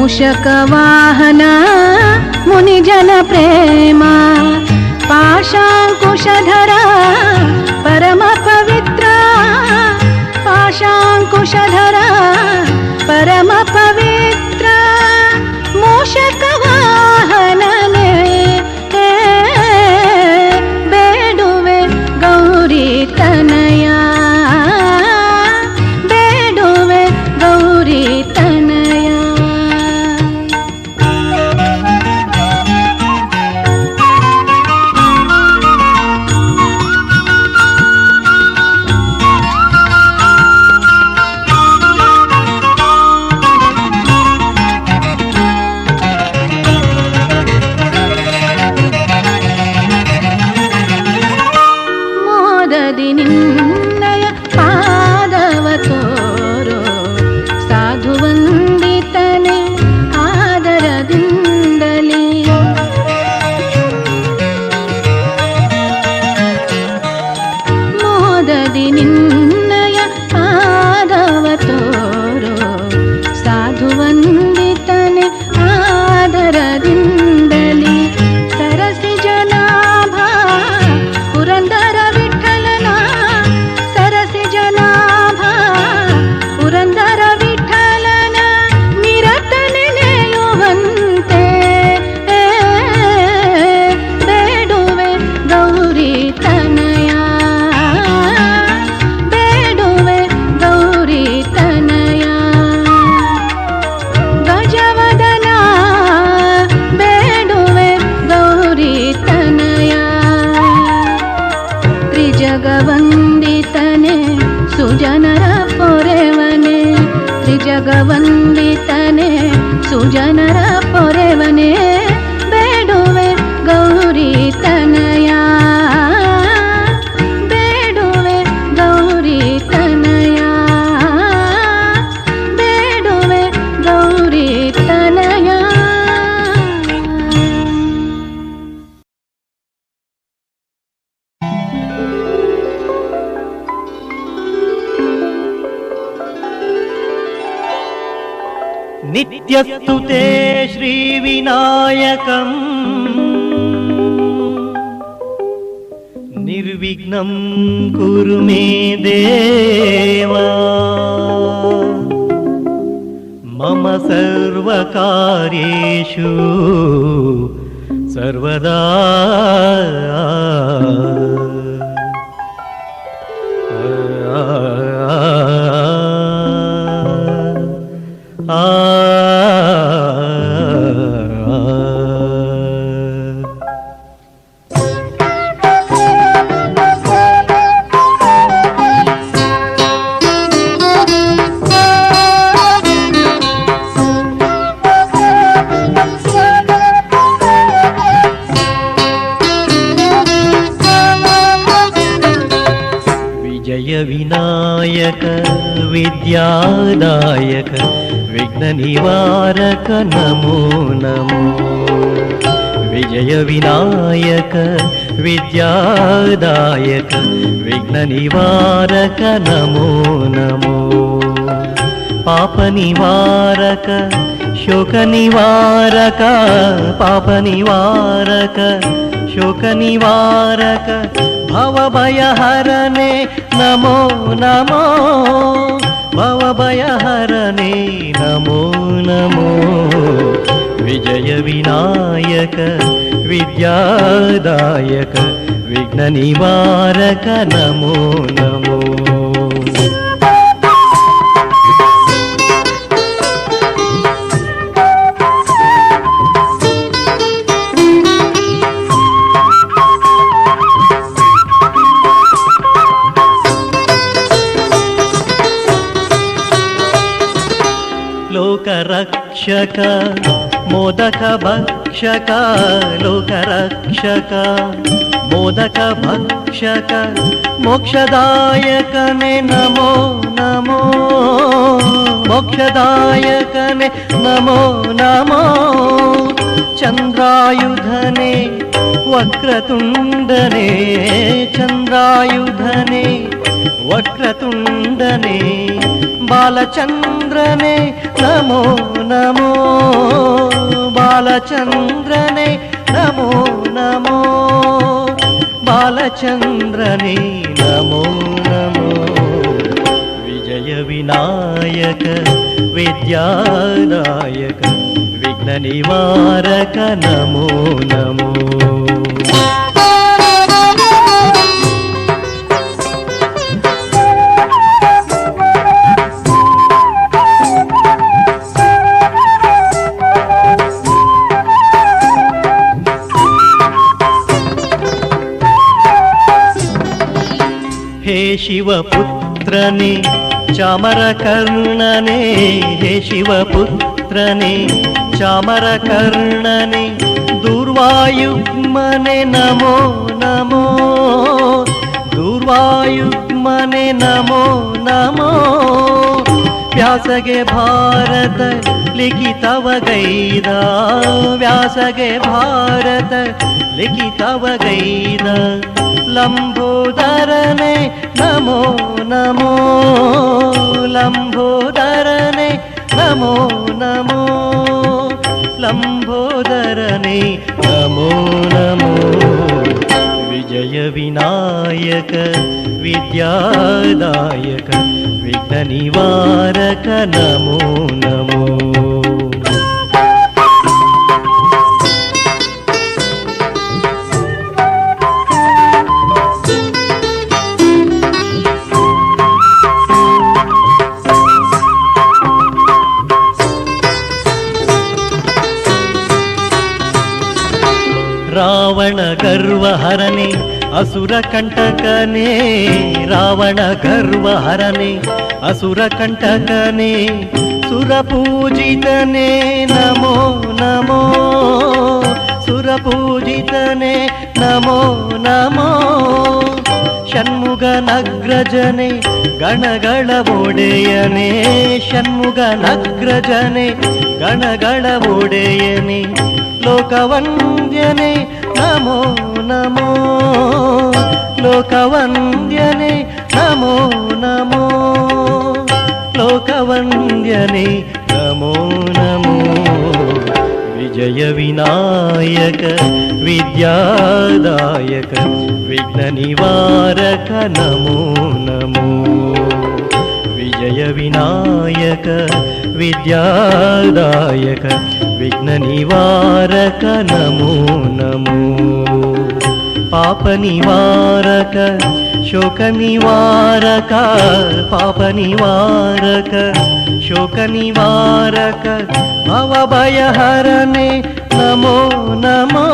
मूषकवाहन मुनिजन प्रेम पाशाङ्कुशधर परम पवित्र पाशाङ्कुशधर परम पवित्र मूषकवाहनने ಬೇಡುವೆ ಗೌರಿ ತನಯ ಬೇಡುವೆ ಗೌರಿ ತನಯ ನಿನ್ನಯ ಪಾದವ ತೋರೋ ಸಾಧುವಂದಿತನೆ ಆದರದಿಂದಲೇ ಮೋದದಿ ನಿನ್ನಯ ಪಾದವ ತೋರೋ ಸಾಧುವಂದಿತನೆ ಆದರದಿಂದಲೇ ಸರಸಿ ಜನಾಭ ಪುರಂದರ ಪುರಂದರ ವಿಠಲನ ನಿರತ ನೆನೆಯುವಂತೆ ಬೇಡುವೆ ಗೌರಿ ತನಯ ಬೇಡುವೆ ಗೌರಿ ತನಯ ಗಜವದನ ಬೇಡುವೆ ಗೌರಿ ತನಯ ತ್ರಿಜಗವಂದಿತನೆ ಸುಜನರ ಪೊರೆವನೆ ತ್ರಿಜಗವಂದಿತನೆ ಸುಜನರ ಪೊರೆವನೆ ಬೇಡುವೆ ಗೌರಿ ತನಯ ಬೇಡುವೆ ಗೌರಿ ತನಯ ಬೇಡುವೆ ಗೌರಿ ತನಯ नित्यस्तुते श्रीविनायकम् निर्विघ्नं कुरु मे देवा मम सर्वकार्येषु सर्वदा विनायक विद्यादायक विघ्न निवारक नमो नमो विजय विनायक विद्यादायक विघ्न निवारक नमो नमो पाप निवारक शोक निवारक पाप निवारक शोक निवारक भव भय हरने नमो नमो भव भय हरने नमो नमो विजय विनायक विद्यादायक विघ्न निवारक नमो नमो लोकरक्षक मोदक भक्षक लोकरक्षक मोदक भक्षक मोक्षदायकने नमो नमो मोक्षदायकने नमो नमो चंद्रायुधने वक्रतुंडने चंद्रायुधने वक्रतुंडने बालचंद्रने नमो नमो बालचंद्रने नमो नमो बालचंद्रने नमो नमो विजय विनायक विद्यादायक विघ्न निवारक नमो नमो हे शिवपुत्रने चामरकर्णने हे शिवपुत्रने चामरकर्णने दुर्वायुग्मने नमो नमो दुर्वायुग्मने नमो नमो व्यासगे भारत लिखितवगैद व्यासगे भारत लिखितवगैद लंबोदरने नमो नमो लंबोदरने नमो नमो लंबोदरने नमो नमो विजय विनायक विद्यादायक विघ्न निवारक नमो नमो रावण गर्वहरने असुर कंटकने रावण गर्वहरने असुर कंटकने सुरपूजितने नमो नमो सुरपूजितने नमो नमो षण्मुगनग्रजने गणಗಳ ಒಡೆಯನೆ ಷಣ್मुगनग्रजने गणಗಳ ಒಡೆಯನೆ लोकवन्द्यने नमो नमो लोकवन्द्यने नमो नमो लोकवन्द्यने नमो नमो ವಿಜಯ ವಿನಾಯಕ ವಿದ್ಯಾದಾಯಕ ವಿಘ್ನ ನಿವಾರಕ ನಮೋ ನಮೋ. ವಿಜಯ ವಿನಾಯಕ ವಿದ್ಯಾದಾಯಕ ವಿಘ್ನ ನಿವಾರಕ ನಮೋ ನಮೋ. ಪಾಪ ನಿವಾರಕ ಶೋಕ ನಿವಾರಕ ಪಾಪ ನಿವಾರಕ ಶೋಕ ನಿವಾರಕ ಭವಭಯಹರನೆ ನಮೋ ನಮೋ.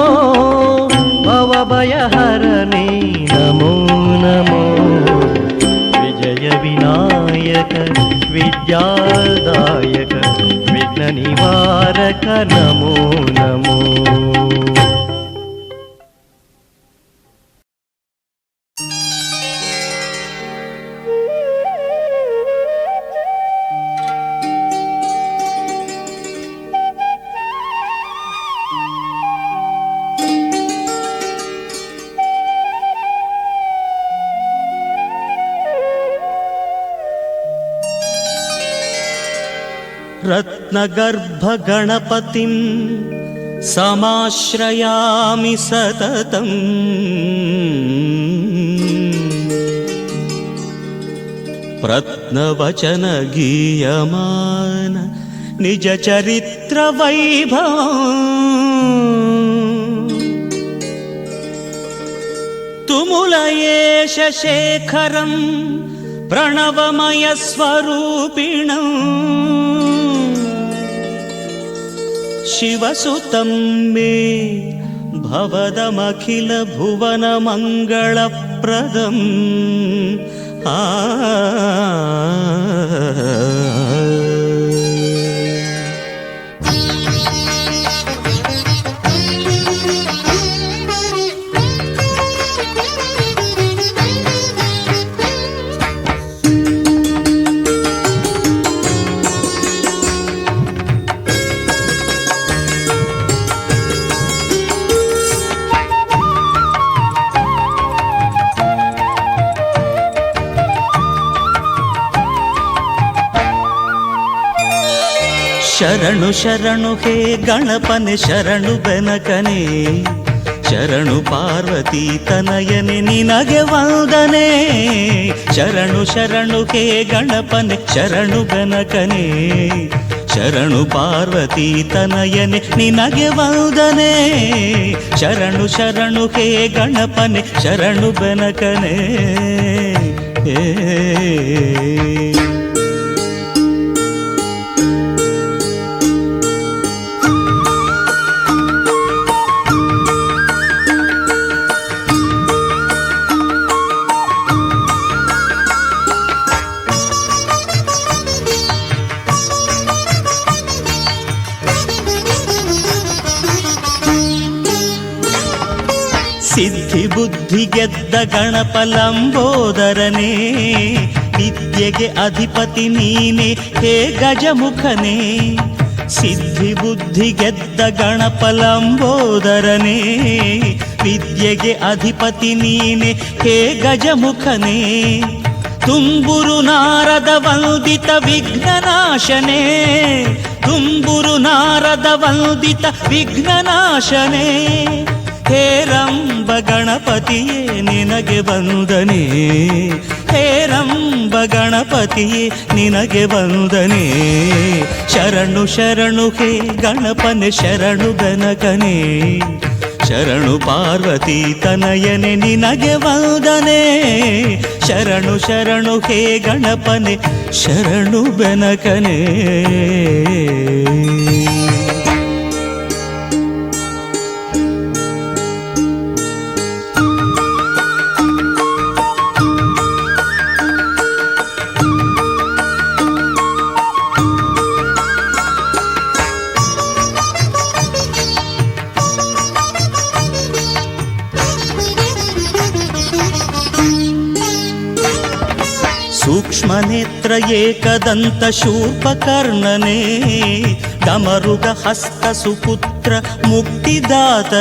ಭವಭಯಹರನೆ ನಮೋ ನಮೋ. ವಿಜಯ ವಿನಾಯಕ ವಿದ್ಯಾದಾಯಕ ವಿಘ್ನ ನಿವಾರಕ ನಮೋ ನಮೋ. रत्नगर्भगणपतिं समाश्रयामि सततम्. प्रत्नवचनगीयमान निजचरित्रवैभवम्. तुमुलयेश शेखरं प्रणवमयस्वरूपिणम्. शिवसुतं मे भवदमखिलभुवनमङ्गलप्रदम्. ಶರಣು ಶರಣು ಹೇ ಗಣಪನೆ ಶರಣು ಬೆನಕನೆ. ಶರಣು ಪಾರ್ವತಿ ತನಯನೆ ನಿನಗೆ ವಂದನೆ. ಶರಣು ಶರಣು ಹೇ ಗಣಪನೆ ಶರಣು ಬೆನಕನೆ. ಶರಣು ಪಾರ್ವತಿ ತನಯನೆ ನಿನಗೆ ವಂದನೆ. ಶರಣು ಶರಣು ಹೇ ಗಣಪನೆ ಶರಣು ಬೆನಕನೆ. ಸಿದ್ಧಿ ಬುದ್ಧಿ ಗೆದ್ದ ಗಣಪ ಲಂಬೋದರನೇ. ವಿದ್ಯೆಗೆ ಅಧಿಪತಿ ನೀನೆ ಹೇ ಗಜಮುಖನೇ. ಸಿದ್ಧಿ ಬುದ್ಧಿ ಗೆದ್ದ ಗಣಪ ಲಂಬೋದರನೇ. ವಿದ್ಯೆಗೆ ಅಧಿಪತಿ ನೀನೆ ಹೇ ಗಜಮುಖನೇ. ತುಂಬುರು ನಾರದ ವಂದಿತ ವಿಘ್ನನಾಶನೇ. ತುಂಬುರು ನಾರದ ವಂದಿತ ವಿಘ್ನನಾಶನೇ. ಹೇರಂಬ ಗಣಪತಿಯೇ ನಿನಗೆ ವಂದನೆ. ಹೇರಂಬ ಗಣಪತಿಯೇ ನಿನಗೆ ವಂದನೆ. ಶರಣು ಶರಣು ಹೇ ಗಣಪನೆ ಶರಣು ಬೆನಕನೆ. ಶರಣು ಪಾರ್ವತಿ ತನಯನೆ ನಿನಗೆ ವಂದನೆ. ಶರಣು ಶರಣು ಹೇ ಗಣಪನೆ ಶರಣು ಬೆನಕನೆ. सूक्ष्मनेत्र एकदंत शूर्पकर्णने. डमरुग हस्त सुपुत्र मुक्तिदातने.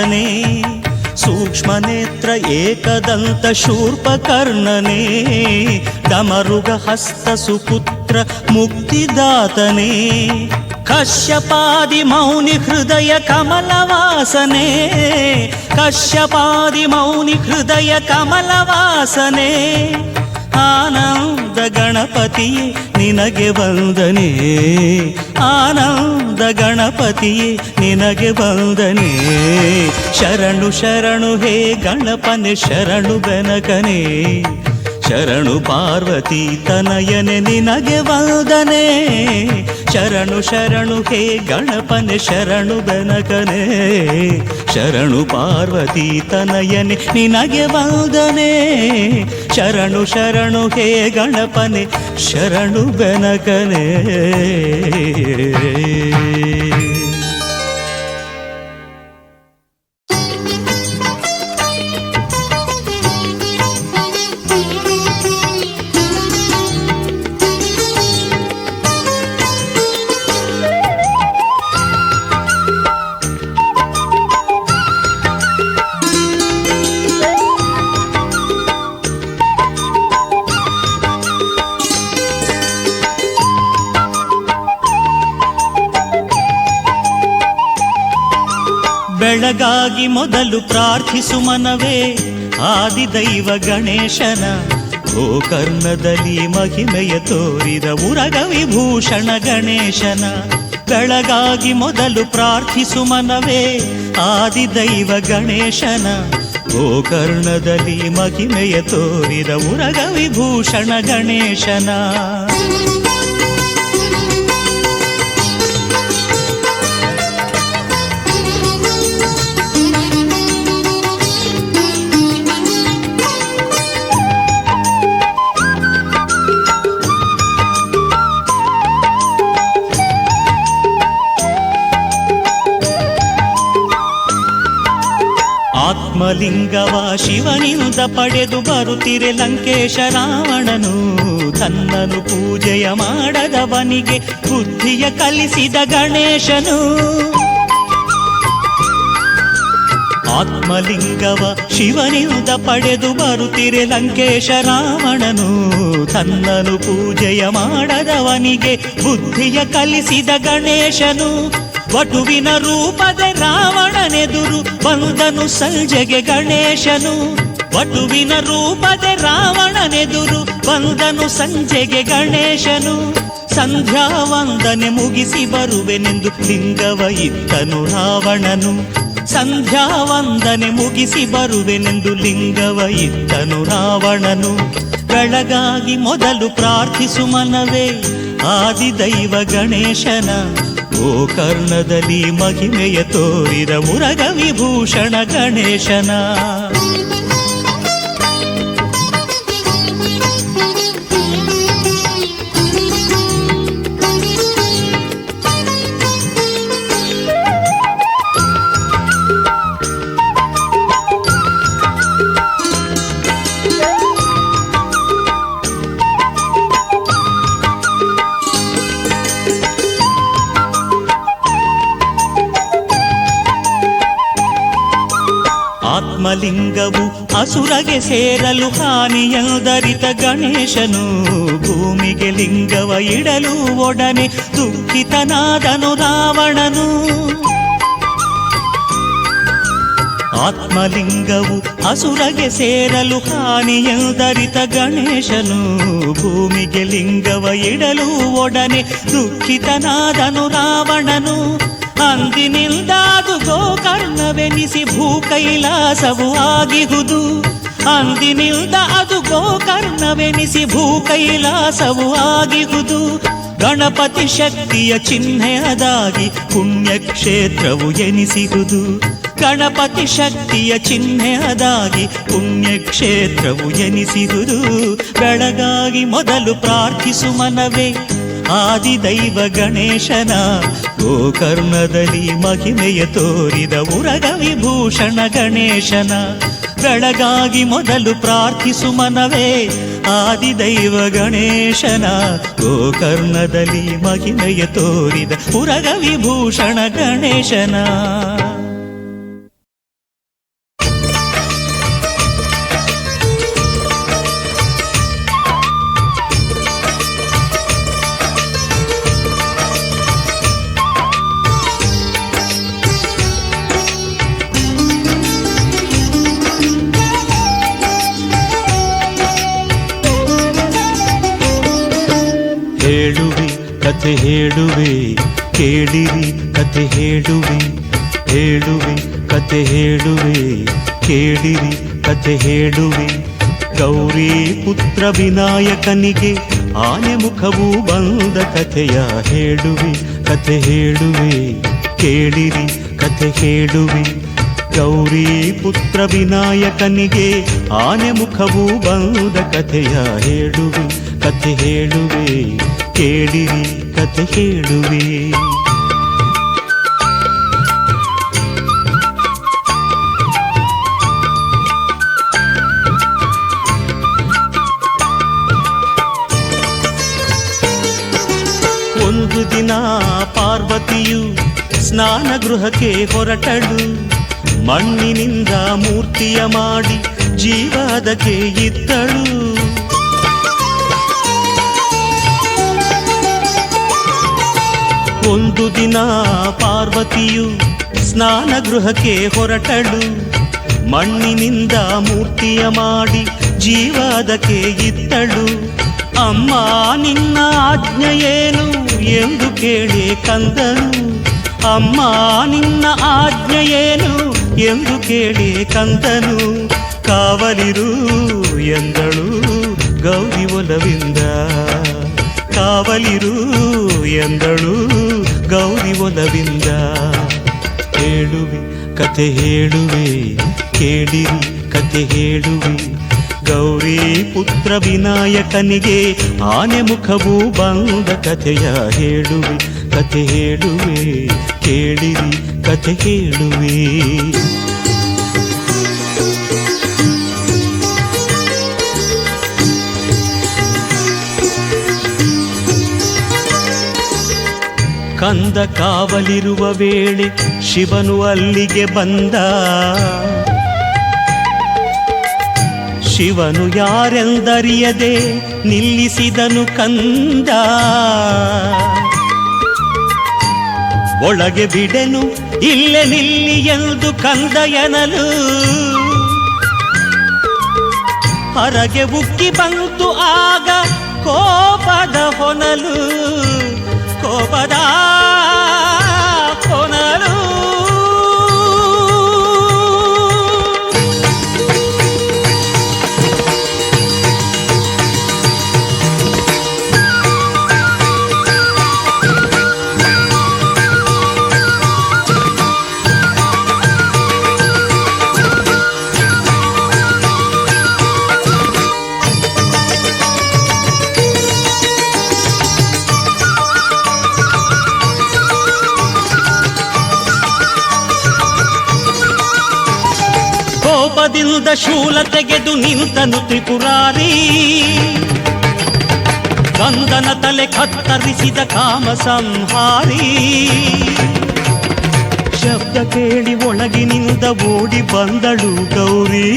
सूक्ष्मनेत्र एकदंत शूर्पकर्णने. डमरुग हस्त सुपुत्र मुक्तिदातने. ಕಶ್ಯಪಾದಿ ಮೌನಿ ಹೃದಯ ಕಮಲವಾಸನೆ, ಕಶ್ಯಪಾದಿ ಮೌನಿ ಹೃದಯ ಕಮಲವಾಸನೆ, ಆನಂದ ಗಣಪತಿಯೇ ನಿನಗೆ ವಂದನೆ, ಆನಂದ ಗಣಪತಿಯೇ ನಿನಗೆ ವಂದನೆ. ಶರಣು ಶರಣು ಹೇ ಗಣಪನೆ ಶರಣು ಬೆನಕನೆ, ಶರಣು ಪಾರ್ವತಿ ತನಯನೆ ನಿನಗೆ ವಂದನೆ. ಶರಣು ಶರಣು ಹೇ ಗಣಪನೆ ಶರಣು ಬೆನಕನೆ, ಶರಣು ಪಾರ್ವತಿ ತನಯನೆ ನಿನಗೆ ವಂದನೆ. ಶರಣು ಶರಣು ಹೇ ಗಣಪನೆ ಶರಣು ಬೆನಕನೆ. ಬೆಳಗಾಗಿ ಮೊದಲು ಪ್ರಾರ್ಥಿಸು ಮನವೇ ಆದಿದೈವ ಗಣೇಶನ, ಗೋಕರ್ಣದಲ್ಲಿ ಮಹಿಮೆಯ ತೋರಿದ ಉರಗ ವಿಭೂಷಣ ಗಣೇಶನ. ಬೆಳಗಾಗಿ ಮೊದಲು ಪ್ರಾರ್ಥಿಸು ಮನವೇ ಆದಿದೈವ ಗಣೇಶನ, ಗೋಕರ್ಣದಲ್ಲಿ ಮಹಿಮೆಯ ತೋರಿದ ಉರಗ ವಿಭೂಷಣ ಗಣೇಶನ. ಆತ್ಮಲಿಂಗವ ಶಿವನಿಂದ ಪಡೆದು ಬರುತ್ತಿರೆ ಲಂಕೇಶ ರಾವಣನು, ತನ್ನನು ಪೂಜೆಯ ಮಾಡದವನಿಗೆ ಬುದ್ಧಿಯ ಕಲಿಸಿದ ಗಣೇಶನು. ಆತ್ಮಲಿಂಗವ ಶಿವನಿಂದ ಪಡೆದು ಬರುತ್ತಿರೆ ಲಂಕೇಶ ರಾವಣನು, ತನ್ನನು ಪೂಜೆಯ ಮಾಡದವನಿಗೆ ಬುದ್ಧಿಯ ಕಲಿಸಿದ ಗಣೇಶನು. ವಟುವಿನ ರೂಪದ ರಾವಣನೆದುರು ಬಂದನು ಸಂಜೆಗೆ ಗಣೇಶನು, ವಟುವಿನ ರೂಪದ ರಾವಣನೆದುರು ಬಂದನು ಸಂಜೆಗೆ ಗಣೇಶನು. ಸಂಧ್ಯಾ ವಂದನೆ ಮುಗಿಸಿ ಬರುವೆನೆಂದು ಲಿಂಗವ ಇತ್ತನು ರಾವಣನು, ಸಂಧ್ಯಾ ವಂದನೆ ಮುಗಿಸಿ ಬರುವೆನೆಂದು ಲಿಂಗವ ಇತ್ತನು ರಾವಣನು. ಬೆಳಗಾಗಿ ಮೊದಲು ಪ್ರಾರ್ಥಿಸು ಮನವೇ ಆದಿದೈವ ಗಣೇಶನ, ಗೋಕರ್ಣದಲ್ಲಿ ಮಹಿಮೆಯ ತೋರಿದ ಉರಗ ವಿಭೂಷಣ ಗಣೇಶನ. ಆತ್ಮಲಿಂಗವು ಅಸುರಗೆ ಸೇರಲು ಹಾನಿಯದರಿತ ಗಣೇಶನು, ಭೂಮಿಗೆ ಲಿಂಗವ ಇಡಲು ಒಡನೆ ದುಃಖಿತನಾದನು ರಾವಣನು. ಆತ್ಮಲಿಂಗವು ಅಸುರಗೆ ಸೇರಲು ಹಾನಿಯದರಿತ ಗಣೇಶನು, ಭೂಮಿಗೆ ಲಿಂಗವ ಇಡಲು ಒಡನೆ ದುಃಖಿತನಾದನು ರಾವಣನು. ಅಂದಿನಿಂದಾದು ಗೋಕರ್ಣವೆನಿಸಿ ಭೂ ಕೈಲಾಸವು ಆಗಿಹುದು, ಅಂದಿನಿಂದ ಅದು ಗೋಕರ್ಣವೆನಿಸಿ ಭೂ ಕೈಲಾಸವು ಆಗಿಹುದು. ಗಣಪತಿ ಶಕ್ತಿಯ ಚಿಹ್ನೆಯದಾಗಿ ಪುಣ್ಯಕ್ಷೇತ್ರವು ಎನಿಸಿಹುದು, ಗಣಪತಿ ಶಕ್ತಿಯ ಚಿಹ್ನೆಯದಾಗಿ ಪುಣ್ಯಕ್ಷೇತ್ರವು ಎನಿಸಿಹುದು. ಬೆಳಗಾಗಿ ಮೊದಲು ಪ್ರಾರ್ಥಿಸು ಮನವೇ ಆದಿದೈವ ಗಣೇಶನ, ಗೋಕರ್ಣದಲ್ಲಿ ಮಹಿಮೆಯ ತೋರಿದ ಉರಗ ವಿಭೂಷಣ ಗಣೇಶನ. ಬೆಳಗಾಗಿ ಮೊದಲು ಪ್ರಾರ್ಥಿಸು ಮನವೇ ಆದಿದೈವ ಗಣೇಶನ, ಗೋಕರ್ಣದಲ್ಲಿ ಮಹಿಮೆಯ ತೋರಿದ ಉರಗ ವಿಭೂಷಣ ಗಣೇಶನ. ಕಥೆ ಹೇಳುವೆ ಕೇಳಿರಿ ಕಥೆ ಹೇಳುವೆ ಹೇಳುವೆ ಕಥೆ ಹೇಳುವೆ ಕೇಳಿರಿ ಕಥೆ ಹೇಳುವೆ. ಗೌರಿ ಪುತ್ರ ವಿನಾಯಕನಿಗೆ ಆನೆ ಮುಖವು ಬಂದ ಕಥೆಯ ಹೇಳುವೆ ಕಥೆ ಹೇಳುವೆ ಕೇಳಿರಿ ಕಥೆ ಹೇಳುವೆ. ಗೌರಿ ಪುತ್ರ ವಿನಾಯಕನಿಗೆ ಆನೆ ಮುಖವು ಬಂದ ಕಥೆಯ ಹೇಳುವೆ ಕಥೆ ಹೇಳುವೆ ಕೇಳಿರಿ ಕಥೆ ಹೇಳುವೆ. ಒಂದು ದಿನ ಪಾರ್ವತಿಯು ಸ್ನಾನ ಗೃಹಕ್ಕೆ ಹೊರಟಳು. ಮಣ್ಣಿನಿಂದ ಮೂರ್ತಿಯ ಮಾಡಿ ಜೀವದಕ್ಕೆ ಇದ್ದಳು. ಒಂದು ದಿನ ಪಾರ್ವತಿಯು ಸ್ನಾನ ಗೃಹಕ್ಕೆ ಹೊರಟಳು. ಮಣ್ಣಿನಿಂದ ಮೂರ್ತಿಯ ಮಾಡಿ ಜೀವದಕ್ಕೆ ಇದ್ದಳು. ಅಮ್ಮ ನಿನ್ನ ಆಜ್ಞೆಯೇನು ಎಂದು ಕೇಳಿ ಕಂದನು. ಅಮ್ಮ ನಿನ್ನ ಆಜ್ಞೆಯೇನು ಎಂದು ಕೇಳಿ ಕಂದನು. ಕಾವಲಿರು ಎಂದಳು ಗೌರಿ ಒಲವಿಂದ. ಕಾವಲಿರು ಎಂದಳು ಗೌರಿ ಒಲವಿಂದ. ಹೇಳುವೆ ಕಥೆ ಹೇಳುವೆ ಕೇಳಿರಿ ಕಥೆ ಹೇಳುವೆ. ಗೌರಿ ಪುತ್ರ ವಿನಾಯಕನಿಗೆ ಆನೆ ಮುಖವು ಬಂದ ಕಥೆಯ ಹೇಳುವೆ ಕಥೆ ಹೇಳುವೆ ಕೇಳಿರಿ ಕಥೆ ಹೇಳುವೆ. ಕಂದ ಕಾವಲಿರುವ ವೇಳೆ ಶಿವನು ಅಲ್ಲಿಗೆ ಬಂದ. ಶಿವನು ಯಾರೆಂದರಿಯದೆ ನಿಲ್ಲಿಸಿದನು ಕಂದ. ಒಳಗೆ ಬಿಡೆನು ಇಲ್ಲೇ ನಿಲ್ಲಿ ಎಂದು ಕಂದ ಎನ್ನಲು. ಹೊರಗೆ ಉಕ್ಕಿ ಬಂತು ಆಗ ಕೋಪದ ಹೊನಲು. ಕೋಪದ ಹೊನಲು. ಕೋಪದಿಂದ ಶೂಲ ತೆಗೆದು ನಿಂತನು ತ್ರಿಪುರಾರಿ. ಕಂದನ ತಲೆ ಕತ್ತರಿಸಿದ ಕಾಮ ಸಂಹಾರಿ. ಶಬ್ದ ಕೇಳಿ ಒಳಗಿನಿಂದ ಓಡಿ ಬಂದಳು ಗೌರಿ.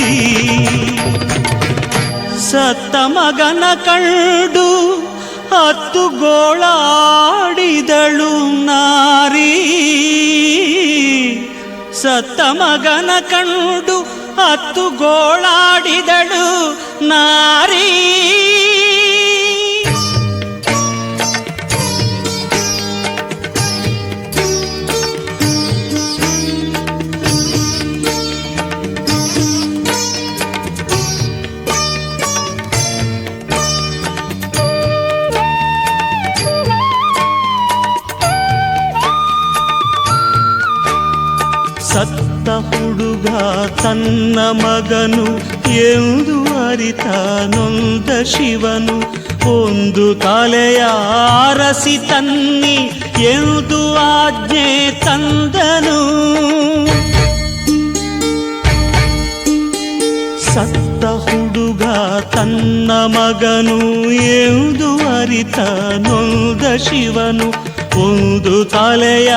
ಸತ್ತ ಮಗನ ಕಂಡು ಹತ್ತು ಗೋಳಾಡಿದಳು ನಾರಿ. ಸತ್ತ ಮಗನ ಕಂಡು ಹತ್ತು ಗೋಳಾಡಿದಳು ನಾರಿ. ಸತ್ತ ಹುಡುಗ ತನ್ನ ಮಗನು ಎಂದು ಅರಿತ ನೊಂದ ಶಿವನು. ಒಂದು ತಲೆಯ ಅರಸಿ ತನ್ನಿ ಎಂದು ಆಜ್ಞೆ ತಂದನು. ಸತ್ತ ಹುಡುಗ ತನ್ನ ಮಗನು ಎಂದು ಅರಿತ ನೊಂದ ಶಿವನು. ಒಂದು ತಲೆಯ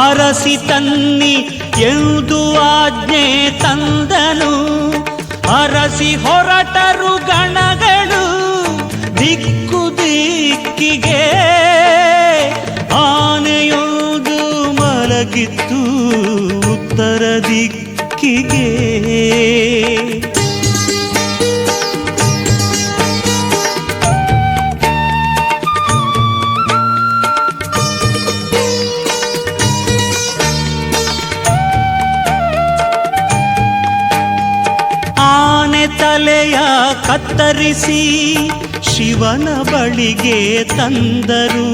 ಅರಸಿ ತನ್ನಿ ಎಂದು ಆಜ್ಞೆ ತಂದನು. ಅರಸಿ ಹೊರಟರು ಗಣಗಳು ದಿಕ್ಕು ದಿಕ್ಕಿಗೆ. ಆನೆಯೊಂದು ಮಲಗಿತ್ತು ಉತ್ತರ ದಿಕ್ಕಿಗೆ. ತಲೆಯ ಕತ್ತರಿಸಿ ಶಿವನ ಬಳಿಗೆ ತಂದರು.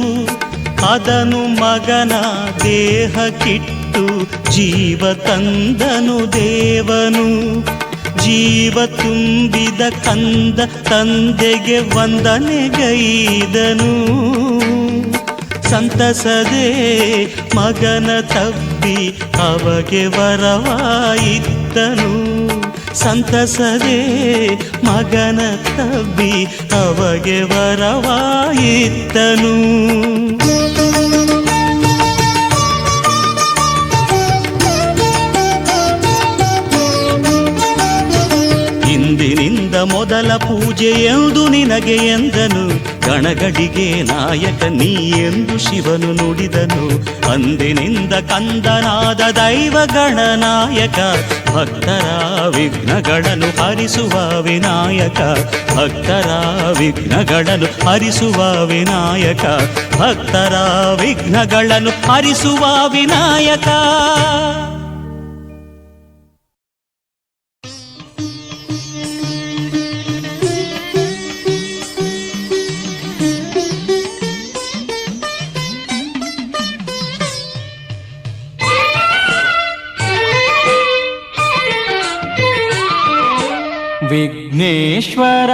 ಅದನು ಮಗನ ದೇಹಕ್ಕಿಟ್ಟು ಜೀವ ತಂದನು ದೇವನು. ಜೀವ ತುಂಬಿದ ಕಂದ ತಂದೆಗೆ ವಂದನೆಗೈದನು. ಸಂತಸದೆ ಮಗನ ತಬ್ಬಿ ಅವಗೆ ವರವಾಯಿದ್ದನು. ಸಂತಸದೆ ಮಗನ ತಬ್ಬಿ ಅವಗೆ ವರವಾಯಿದ್ದನು. ಇಂದಿನಿಂದ ಮೊದಲ ಪೂಜೆ ಎಂದು ನಿನಗೆ ಎಂದನು. ಗಣಗಡಿಗೆ ನಾಯಕ ನೀ ಎಂದು ಶಿವನು ನುಡಿದನು. ಅಂದಿನಿಂದ ಕಂದನಾದ ದೈವ ಗಣನಾಯಕ, ಭಕ್ತರ ವಿಘ್ನಗಳನ್ನು ಹರಿಸುವ ವಿನಾಯಕ. ಭಕ್ತರ ವಿಘ್ನಗಳನ್ನು ಹರಿಸುವ ವಿನಾಯಕ. ಭಕ್ತರ ವಿಘ್ನಗಳನ್ನು ಹರಿಸುವ ವಿನಾಯಕ. ವಿಘ್ನೇಶ್ವರ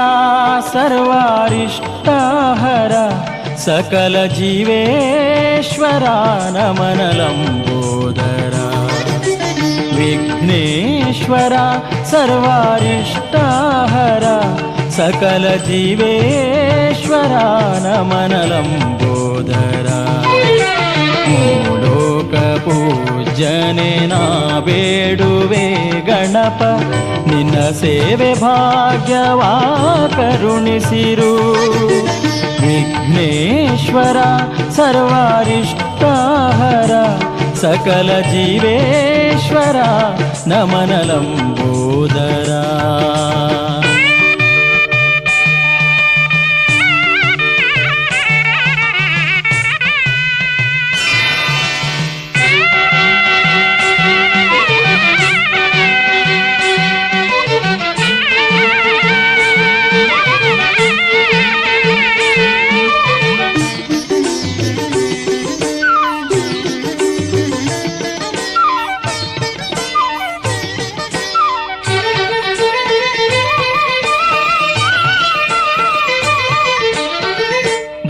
ಸರ್ವಾರಿಷ್ಟಹರ ಸಕಲ ಜೀವೇಶ್ವರ ನಮನ ಲಂಬೋದರ. ವಿಘ್ನೇಶ್ವರ ಸರ್ವಾರಿಷ್ಟಹರ ಸಕಲ ಜೀವೇಶ್ವರ ನಮನ ಲಂಬೋದರ. ಮೂಲೋಕ ಪೂಜನೆ ನಾ ಬೇಡುವೆ ಗಣಪ, ನಿನ್ನ ಸೇವೆ ಭಾಗ್ಯವಾ ಕರುಣಿಸಿರು. ವಿಘ್ನೇಶ್ವರ ಸರ್ವಾರಿಷ್ಟಹರ ಸಕಲ ಜೀವೇಶ್ವರ ನಮನ ಲಂಬೋದರ.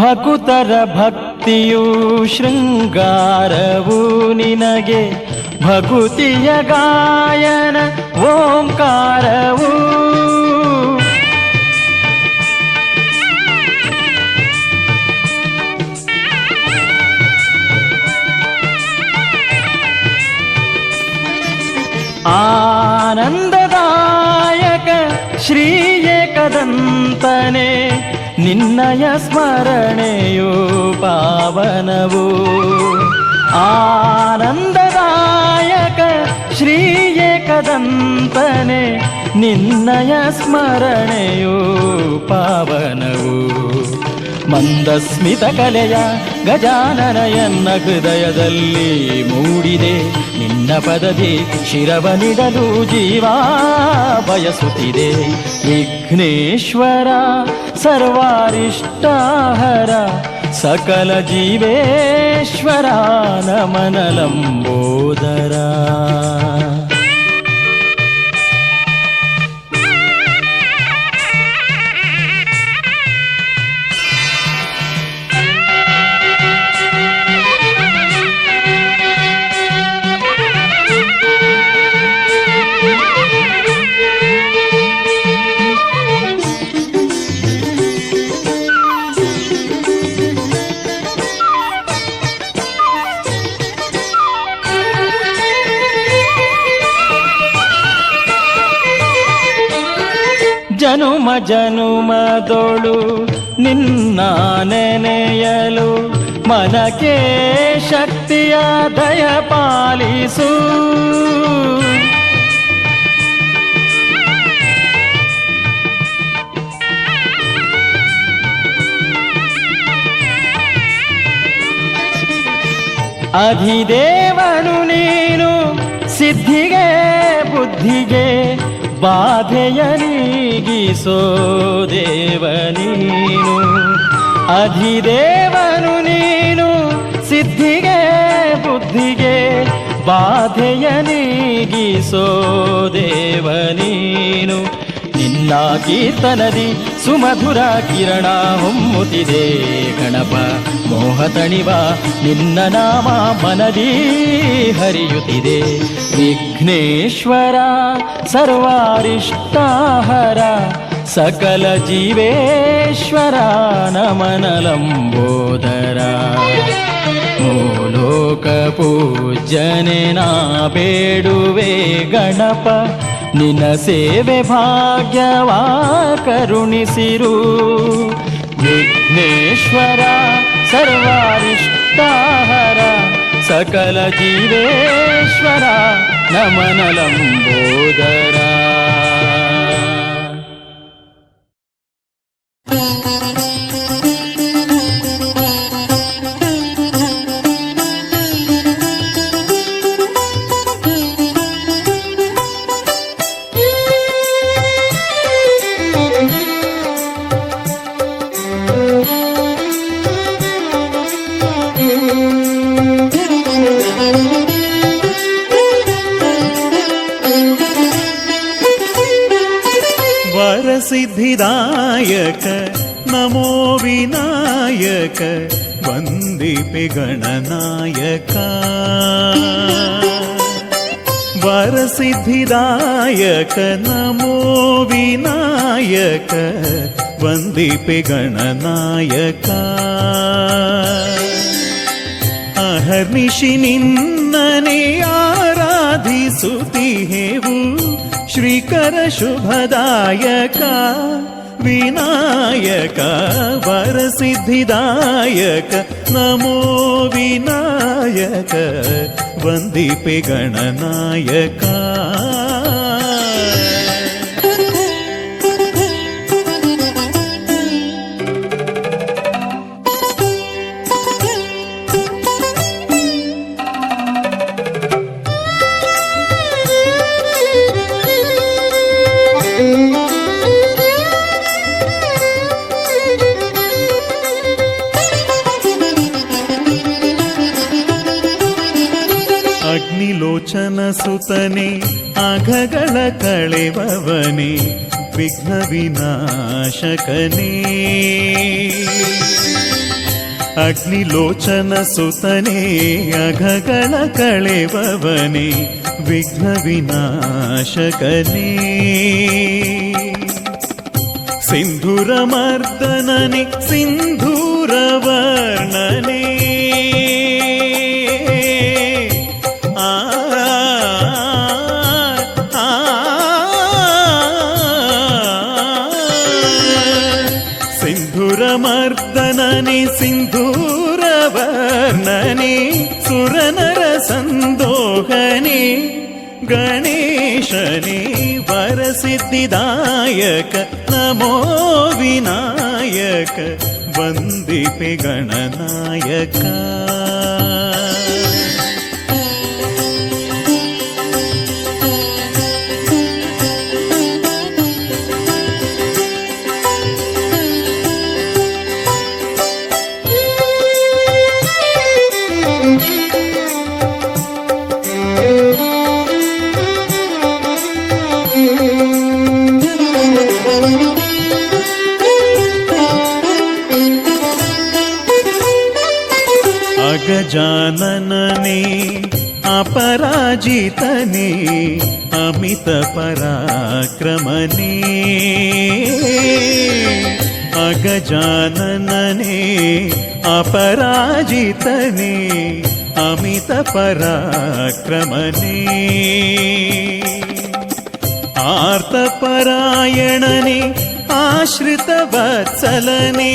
ಭಕುತರ ಭಕ್ತಿಯು ಶೃಂಗಾರವು ನಿನಗೆ, ಭಕುತಿಯ ಗಾಯನ ಓಂಕಾರವು. ಆನಂದದಾಯಕ ಶ್ರೀ ಏಕದಂತನೆ, ನಿನ್ನಯ ಸ್ಮರಣೆಯು ಪಾವನವು. ಆನಂದದಾಯಕ ಶ್ರೀ ಏಕದಂತನೆ, ನಿನ್ನಯ ಸ್ಮರಣೆಯು ಪಾವನವು. ಮಂದಸ್ಮಿತ ಕಲೆಯ ಗಜಾನನ ಎನ್ನ ಹೃದಯದಲ್ಲಿ ಮೂಡಿದೆ. ನಿನ್ನ ಪದದಿ ಶಿರವನಿಡಲು ಜೀವಾ ಬಯಸುತ್ತಿದೆ. ವಿಘ್ನೇಶ್ವರ ಸರ್ವಾರಿಷ್ಟಹರ ಸಕಲ ಜೀವೇಶ್ವರ ನಮನ ಲಂಬೋದರ. ಜನುಮ ಜನುಮದೊಳು ನಿನ್ನ ನೆನೆಯಲು ಮನಕ್ಕೆ ಶಕ್ತಿಯ ದಯ ಪಾಲಿಸು. ಅಧಿದೇವನು ನೀನು, ಸಿದ್ಧಿಗೆ ಬುದ್ಧಿಗೆ ಬಾಧೆಯ ನೀಗಿಸೋ ದೇವ ನೀನು, ಅಧಿದೇವನು ನೀನು ಸಿದ್ಧಿಗೆ ಬುದ್ಧಿಗೆ, ಬಾಧೆಯ ನೀಗಿಸೋ ದೇವ ನೀನು. ನಿನ್ನ ಕೀರ್ತನದಿ ಸುಮಧುರ ಕಿರಣ ಹೊಮ್ಮುತ್ತಿದೆ ಗಣಪ ಮೋಹ ತಣಿವ, ನಿನ್ನ ನಾಮ ಮನದಿ ಹರಿಯುತ್ತಿದೆ. ವಿಘ್ನೇಶ್ವರ ಸರ್ವಾರಿಷ್ಟಾಹರ ಸಕಲ ಜೀವೇಶ್ವರ ನಮನ ಲಂಬೋದರ. ಮೂಲೋಕ ಪೂಜ್ಯನೆ ನಾ ಬೇಡುವೆ ಗಣಪ, ನಿನ್ನ ಸೇವೆ ಭಾಗ್ಯವಾ ಕರುಣಿಸಿರು. ವಿಘ್ನೇಶ್ವರ ಸರ್ವಾರಿಷ್ಟಾಹರ ಸಕಲ ಜೀವೇಶ್ವರ ನಮನ ಲಂಬೋದರ. ವರಸಿದ್ಧಿದಾಯಕ ನಮೋ ವಿನಾಯಕ, ವಂದಿಪೆ ಗಣನಾಯಕ. ವರಸಿದ್ಧಿದಾಯಕ ನಮೋ ವಿನಾಯಕ, ವಂದಿಪೆ ಗಣನಾಯಕ. ಅಹರ್ನಿಶಿ ನಿನ್ನನೆ ಆರಾಧಿಸುತ್ತಿಹೆವು, ಶ್ರೀಕರ ಶುಭದಾಯಕ ವಿನಾಯಕ. ವರಸಿದ್ಧಿದಾಯಕ ನಮೋ ವಿನಾಯಕ, ವಂದಿಪೆ ಗಣನಾಯಕ. ಅಗ್ನಿಲೋಚನ ಸುತನೆ ಅಘಗಳ ಕಳೆವವನೇ, ವಿಘ್ನ ವಿನಾಶಕನೇ. ಅಗ್ನಿಲೋಚನ ಸುತನೆ ಅಘಗಳ ಕಳೆವವನೇ, ವಿಘ್ನ ವಿನಾಶಕನೇ. ಸಿಂಧೂರ ಮರ್ದನನೆ ಸಿಂಧೂರ ವರ್ಣನೆ, ಮರ್ದನನೆ ಸಿಂಧೂರ ವರ್ಣನೆ, ಸುರನರ ಸಂದೋಹನೆ ಗಣೇಶನೇ. ವರಸಿದ್ಧಿದಾಯಕ ನಮೋ ವಿನಾಯಕ, ವಂದಿಪೆ ಗಣನಾಯಕ. ಅಗಜಾನನನೇ ಅಪರಾಜಿತನೇ, ಅಮಿತ ಪರಾಕ್ರಮನೇ. ಅಗಜಾನನನೇ ಅಪರಾಜಿತನೇ, ಅಮಿತ ಪರಾಕ್ರಮನೇ. ಆರ್ತಪರಾಯಣನೇ ಆಶ್ರಿತ ವತ್ಸಲನೇ.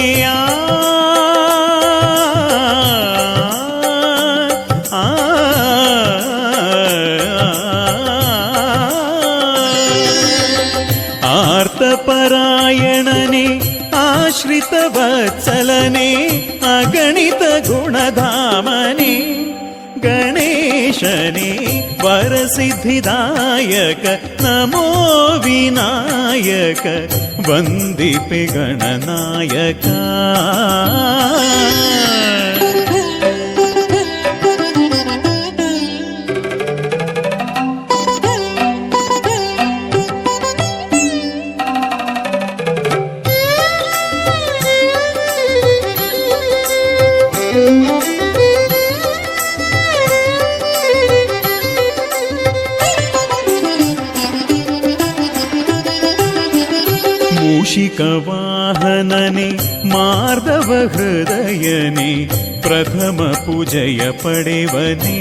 ಆರ್ತಪರಾಯಣನೇ ಆಶ್ರಿತ ವತ್ಸಲನೇ, ಅಗಣಿತ ಗುಣಧಾಮನೇ ಗಣೇಶನೇ. ವರಸಿದ್ಧಿದಾಯಕ ನಮೋ ವಿನಾಯಕ ವಂದಿಪೆ ಗಣನಾಯಕ ಮೂಷಿಕವಾಹನನೆ ಮಾರ್ದವ ಹೃದಯನೆ ಪ್ರಥಮ ಪೂಜೆಯ ಪಡೆವನೇ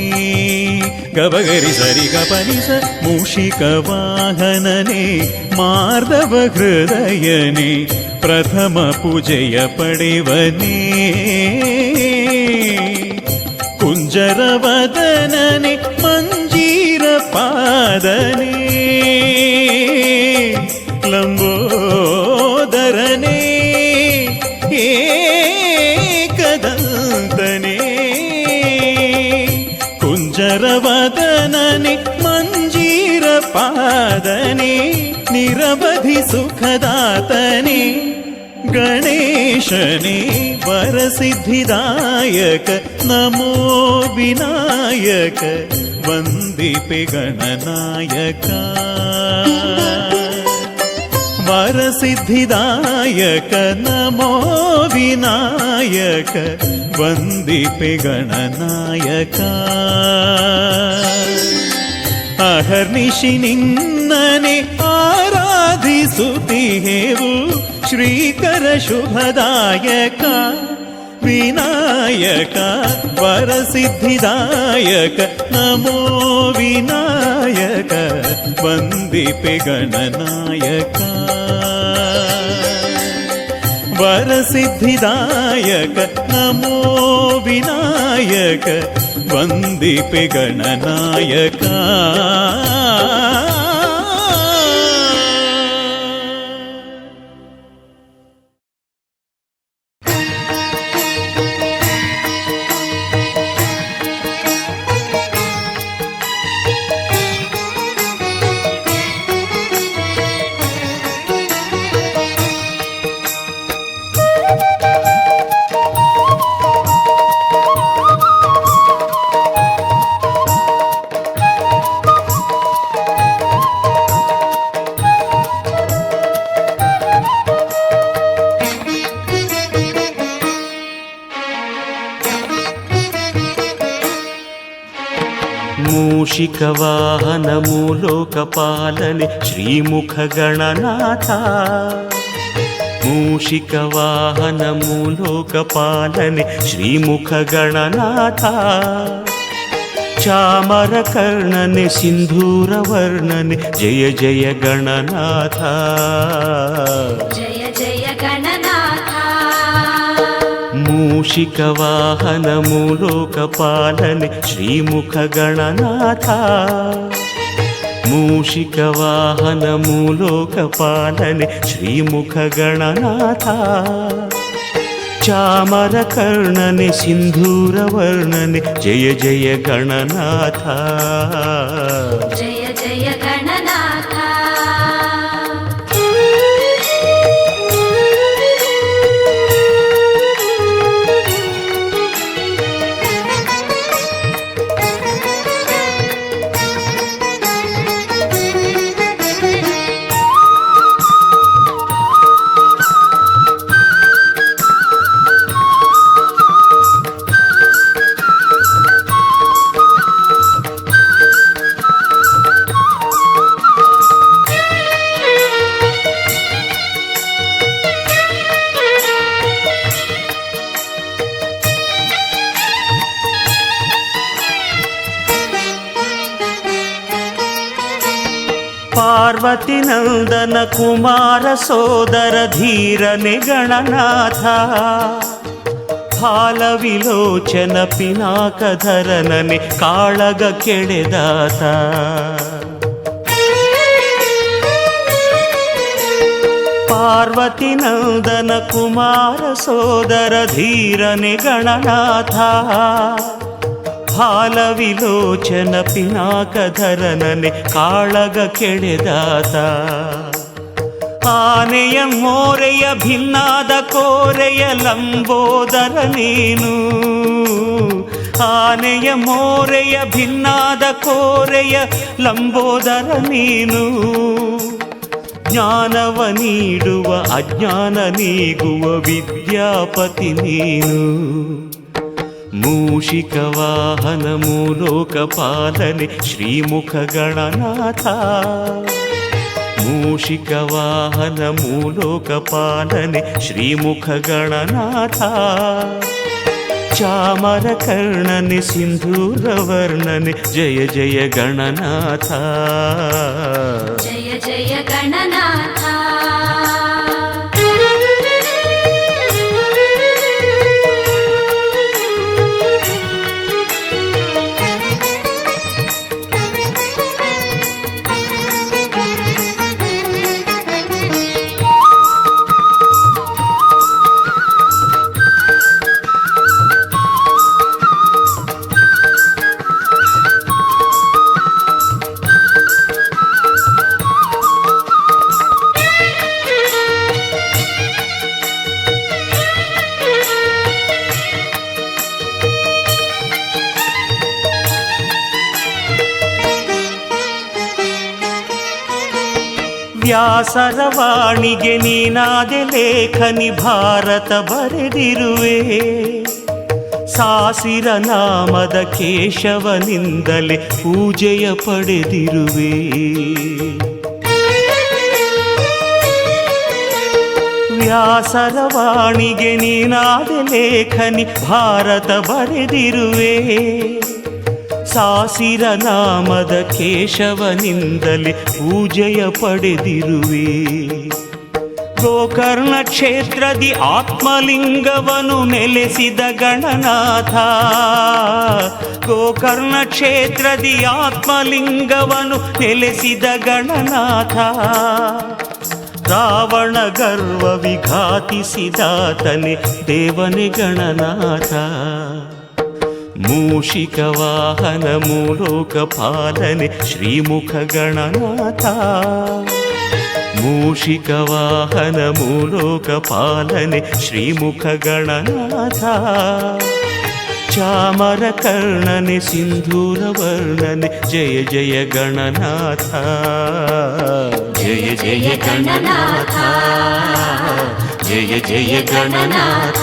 ಗಬಗರಿ ಸರಿ ಗಪನಿಸ ಮೂಷಿಕವಾಹನನೆ ಮಾರ್ದವ ಹೃದಯನೆ ಪ್ರಥಮ ಪೂಜೆಯ ಪಡೆವನೇ ಕುಂಜರವದನನೆ ಮಂಜೀರ ಪಾದನೆ ಲಂಬೋದರನೇ ಏಕದಂತನೇ ಕುಂಜರವದನನೆ ಮಂಜೀರ ಪಾದನೆ ನಿರವಧಿ ಸುಖದಾತನೇ ಗಣೇಶನೇ ವರಸಿದ್ಧಿದಾಯಕ ನಮೋ ವಿನಾಯಕ ವಂದಿಪೆ ಗಣನಾಯಕ ವರಸಿದ್ಧಿದಾಯಕ ನಮೋ ವಿನಾಯಕ ವಂದಿಪೆ ಗಣನಾಯಕ ಅಹರ್ನಿಶಿ ನಿನ್ನನೆ ಆರಾಧಿಸುತ್ತಿಹೇವು ಶ್ರೀಕರ ಶುಭದಾಯಕ ವಿನಾಯಕ ವರಸಿದ್ಧಿದಾಯಕ ನಮೋ ವಿನಾಯಕ ವಂದಿಪೆ ಗಣನಾಯಕ ವರಸಿದ್ಧಿದಾಯಕ ನಮೋ ವಿನಾಯಕ ವಂದಿಪೆ ಗಣನಾಯಕ ಮೂಷಿಕವಾಹನ ಮೂಲೋಕಪಾಲನೆ ಶ್ರೀಮುಖ ಗಣನಾಥ ಮೂಷಿಕವಾಹನ ಮೂಲೋಕಪಾಲನೆ ಶ್ರೀಮುಖ ಗಣನಾಥ ಚಾಮರ ಕರ್ಣನೆ ಸಿಂಧೂರ ವರ್ಣನೆ ಜಯ ಜಯ ಗಣನಾಥ ಜಯ ಜಯ ಗಣನಾಥ ಮೂಷಿಕವಾಹನ ಮೂಲೋಕಪಾಲನೆ ಶ್ರೀಮುಖ ಗಣನಾಥ ಮೂಷಿಕವಾಹನ ಮೂಲೋಕಪಾಲನೆ ಶ್ರೀಮುಖ ಗಣನಾಥ ಚಾಮರ ಕರ್ಣನೆ ಸಿಂಧೂರ ವರ್ಣನೆ ಜಯ ಜಯ ಗಣನಾಥ ಜಯ ಜಯ ಗಣನಾಥ ಪಾರ್ವತಿ ನಂದನ ಕುಮಾರ ಸೋದರ ಧೀರನೆ ಗಣನಾಥ ಹಾಲ ವಿಲೋಚನ ಪಿನಾಕಧರನನೆ ಕಾಳಗ ಕೆಳೆದಾತ ಪಾರ್ವತಿ ನಂದನ ಕುಮಾರ ಸೋದರ ಧೀರನೆ ಗಣನಾಥ ಹಾಲವಿಲೋಚನ ಪಿನಾಕಧರನನೆ ಕಾಳಗ ಕೆಳೆದಾತ ಆನೆಯ ಮೋರೆಯ ಭಿನ್ನಾದ ಕೋರೆಯ ಲಂಬೋದರ ನೀನು ಆನೆಯ ಮೋರೆಯ ಭಿನ್ನಾದ ಕೋರೆಯ ಲಂಬೋದರ ನೀನು ಜ್ಞಾನವ ನೀಡುವ ಅಜ್ಞಾನ ನೀಗುವ ವಿದ್ಯಾಪತಿ ನೀನು ಮೂಷಿಕ ವಾಹನ ಮೂಲೋಕ ಪಾಲನೆ ಶ್ರೀಮುಖ ಗಣನಾಥ ಮೂಷಿಕ ವಾಹನ ಮೂಲೋಕ ಪಾಲನೆ ಶ್ರೀಮುಖ ಗಣನಾಥ ಚಾಮರ ಕರ್ಣನೆ ಸಿಂಧೂರ ವರ್ಣನೆ ಜಯ ಜಯ ಗಣನಾಥ ಜಯ ಜಯ ಗಣನಾಥ ವ್ಯಾಸರ ವಾಣಿಗೆ ನೀನಾದೆ ಲೇಖನಿ ಭಾರತ ಬರೆದಿರುವೆ ಸಾಸಿರ ನಾಮದ ಕೇಶವನಿಂದಲೇ ಪೂಜೆಯ ಪಡೆದಿರುವೆ ವ್ಯಾಸರ ವಾಣಿಗೆ ನೀನಾದೆ ಲೇಖನಿ ಭಾರತ ಬರೆದಿರುವೆ ಸಾಸಿರ ನಾಮದ ಕೇಶವನಿಂದಲೇ ಪೂಜೆಯ ಪಡೆದಿರುವೆ ಗೋಕರ್ಣ ಕ್ಷೇತ್ರದಿ ಆತ್ಮಲಿಂಗವನು ನೆಲೆಸಿದ ಗಣನಾಥ ಗೋಕರ್ಣ ಕ್ಷೇತ್ರದಿ ಆತ್ಮಲಿಂಗವನು ನೆಲೆಸಿದ ಗಣನಾಥ ರಾವಣ ಗರ್ವ ವಿಘಾತಿಸಿದಾತನೆ ದೇವನೇ ಗಣನಾಥ ಮೂಷಿಕ ವಾಹನ ಮೂಲೋಕ ಪಾಲನೆ ಶ್ರೀಮುಖ ಗಣನಾಥ ಮೂಷಿಕ ವಾಹನ ಮೂಲೋಕ ಪಾಲನೆ ಶ್ರೀಮುಖ ಗಣನಾಥ ಚಾಮರ ಕರ್ಣನೆ ಸಿಂಧೂರ ವರ್ಣನೆ ಜಯ ಜಯ ಗಣನಾಥ ಜಯ ಜಯ ಗಣನಾಥ ಜಯ ಜಯ ಗಣನಾಥ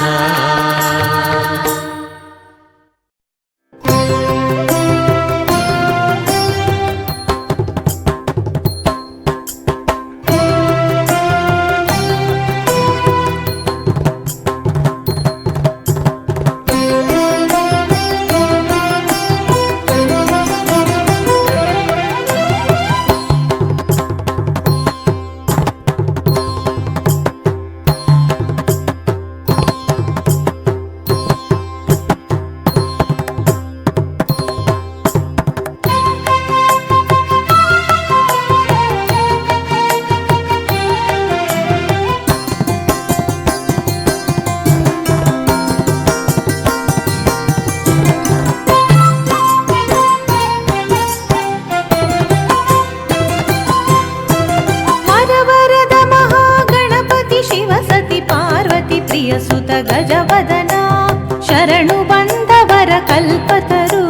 ಗಜವದನ ಶರಣು ಬಂದವರ ಕಲ್ಪತರು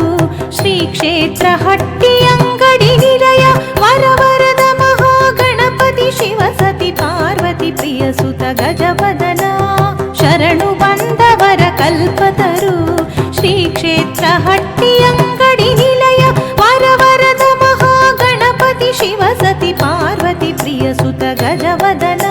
ಶ್ರೀ ಕ್ಷೇತ್ರ ಹಟ್ಟಿಯಂಗಡಿ ನಿಲಯ ವರವರದ ಮಹಾಗಣಪತಿ ಶಿವ ಸತಿ ಪಾರ್ವತಿ ಪ್ರಿಯ ಸುತ ಗಜವದನ ಶರಣು ಬಂದವರ ಕಲ್ಪತರು ಶ್ರೀ ಕ್ಷೇತ್ರ ಹಟ್ಟಿಯಂಗಡಿ ನಿಲಯ ವರವರದ ಮಹಾಗಣಪತಿ ಶಿವ ಸತಿ ಪಾರ್ವತಿ ಪ್ರಿಯ ಸುತ ಗಜವದನ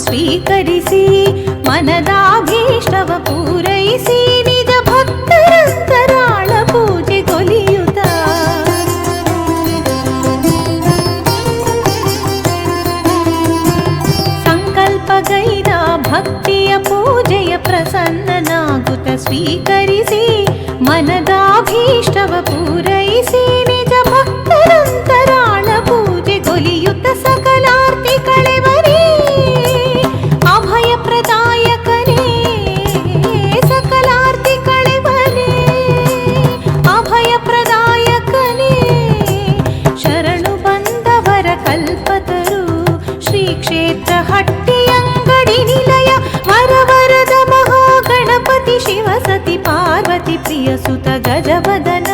ಸ್ವೀಕರಿಸಿ ಮನದಾಭೀಷ್ಟವ ಪೂರೈಸಿ ನಿಜ ಭಕ್ತರಂತರಾಳ ಪೂಜೆಗೊಲಿಯುತ್ತ ಸಂಕಲ್ಪಗೈದ ಭಕ್ತಿಯ ಪೂಜೆಯ ಪ್ರಸನ್ನನಾಗುತ್ತ ಸ್ವೀಕರಿಸಿ ಮನದಾಭೀಷ್ಟವ ಪೂರೈಸಿ ನಿಜ ಭಕ್ತರಂತರಾಳ ಪೂಜೆಗೊಲಿಯುತ್ತ ಸಕಲಾರ್ತಿ ಕಳೆವರೇ ಅಭಯ ಪ್ರದಾಯಕನೇ ಸಕಲಾರ್ತಿ ಕಳೆವನೇ ಅಭಯ ಪ್ರದಾಯಕನೇ ಶರಣು ಬಂದವರ ಕಲ್ಪತರು ಶ್ರೀ ಕ್ಷೇತ್ರ ಹಟ್ಟಿಯಂಗಡಿ ನಿಲಯ ವರವರದ ಮಹಾಗಣಪತಿ ಶಿವ ಸತಿ ಪಾರ್ವತಿ ಪ್ರಿಯ ಸುತ ಗಜವದನ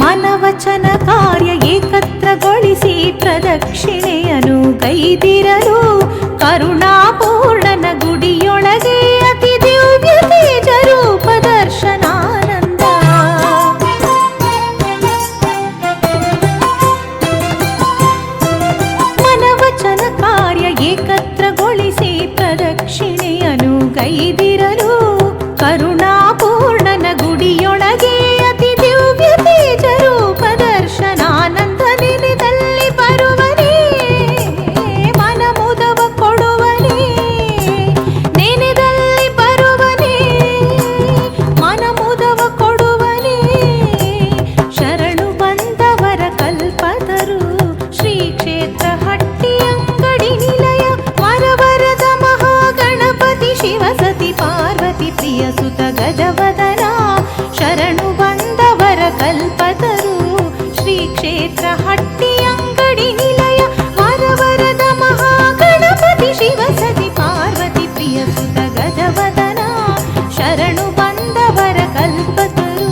ಮನವಚನ ಕಾರ್ಯ ಏಕತ್ರಗೊಳಿಸಿ ಪ್ರದಕ್ಷಿಣೆಯನು ಗೈದಿರಲು ಕರುಣಾಪೂರ್ಣನ ಗುಡಿಯೊಳಗೆ ಅತಿ ದಿವ್ಯ ತೇಜ ರೂಪ ದರ್ಶನಾನಂದ ಮನವಚನ ಕಾರ್ಯ ಏಕತ್ರಗೊಳಿಸಿ ಪ್ರದಕ್ಷಿಣೆಯನು ಗೈದಿರಲು ಕರುಣಾಪೂರ್ಣನ ಗುಡಿಯೊಳಗೆ ಅತಿ ದಿವ್ಯ ತೇಜ ರೂಪ ದರ್ಶನಾನಂದ ನೆನೆದಲ್ಲಿ ಬರುವನೇ ಮನಮುದವ ಕೊಡುವನೇ ನೆನೆದಲ್ಲಿ ಬರುವನೇ ಮನಮುದವ ಕೊಡುವನೇ ಶರಣು ಬಂದವರ ಕಲ್ಪತರು ಶ್ರೀ ಕ್ಷೇತ್ರ ಹಟ್ಟಿಯಂಗಡಿ ನಿಲಯ ವರವರದ ಮಹಾಗಣಪತಿ ಶಿವ ಸತಿ ಪಾರ್ವತಿ ಪ್ರಿಯ ಸುತ ಗಜವದನ ಶರಣು ಬಂದವರ ಕಲ್ಪತರು ಶ್ರೀ ಕ್ಷೇತ್ರ ಹಟ್ಟಿಯಂಗಡಿ ನಿಲಯ ವರವರದ ಮಹಾಗಣಪತಿ ಶಿವ ಸತಿ ಪಾರ್ವತಿ ಪ್ರಿಯ ಸುತ ಗಜವದನ ಶರಣು ಬಂದವರ ಕಲ್ಪತರು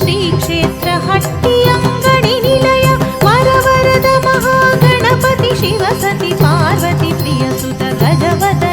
ಶ್ರೀ ಕ್ಷೇತ್ರ ಹಟ್ಟಿಯಂಗಡಿ ನಿಲಯ ವರವರದ ಮಹಾಗಣಪತಿ ಶಿವ ಸತಿ ಪಾರ್ವತಿ ಪ್ರಿಯ ಸುತ ಗಜವದನ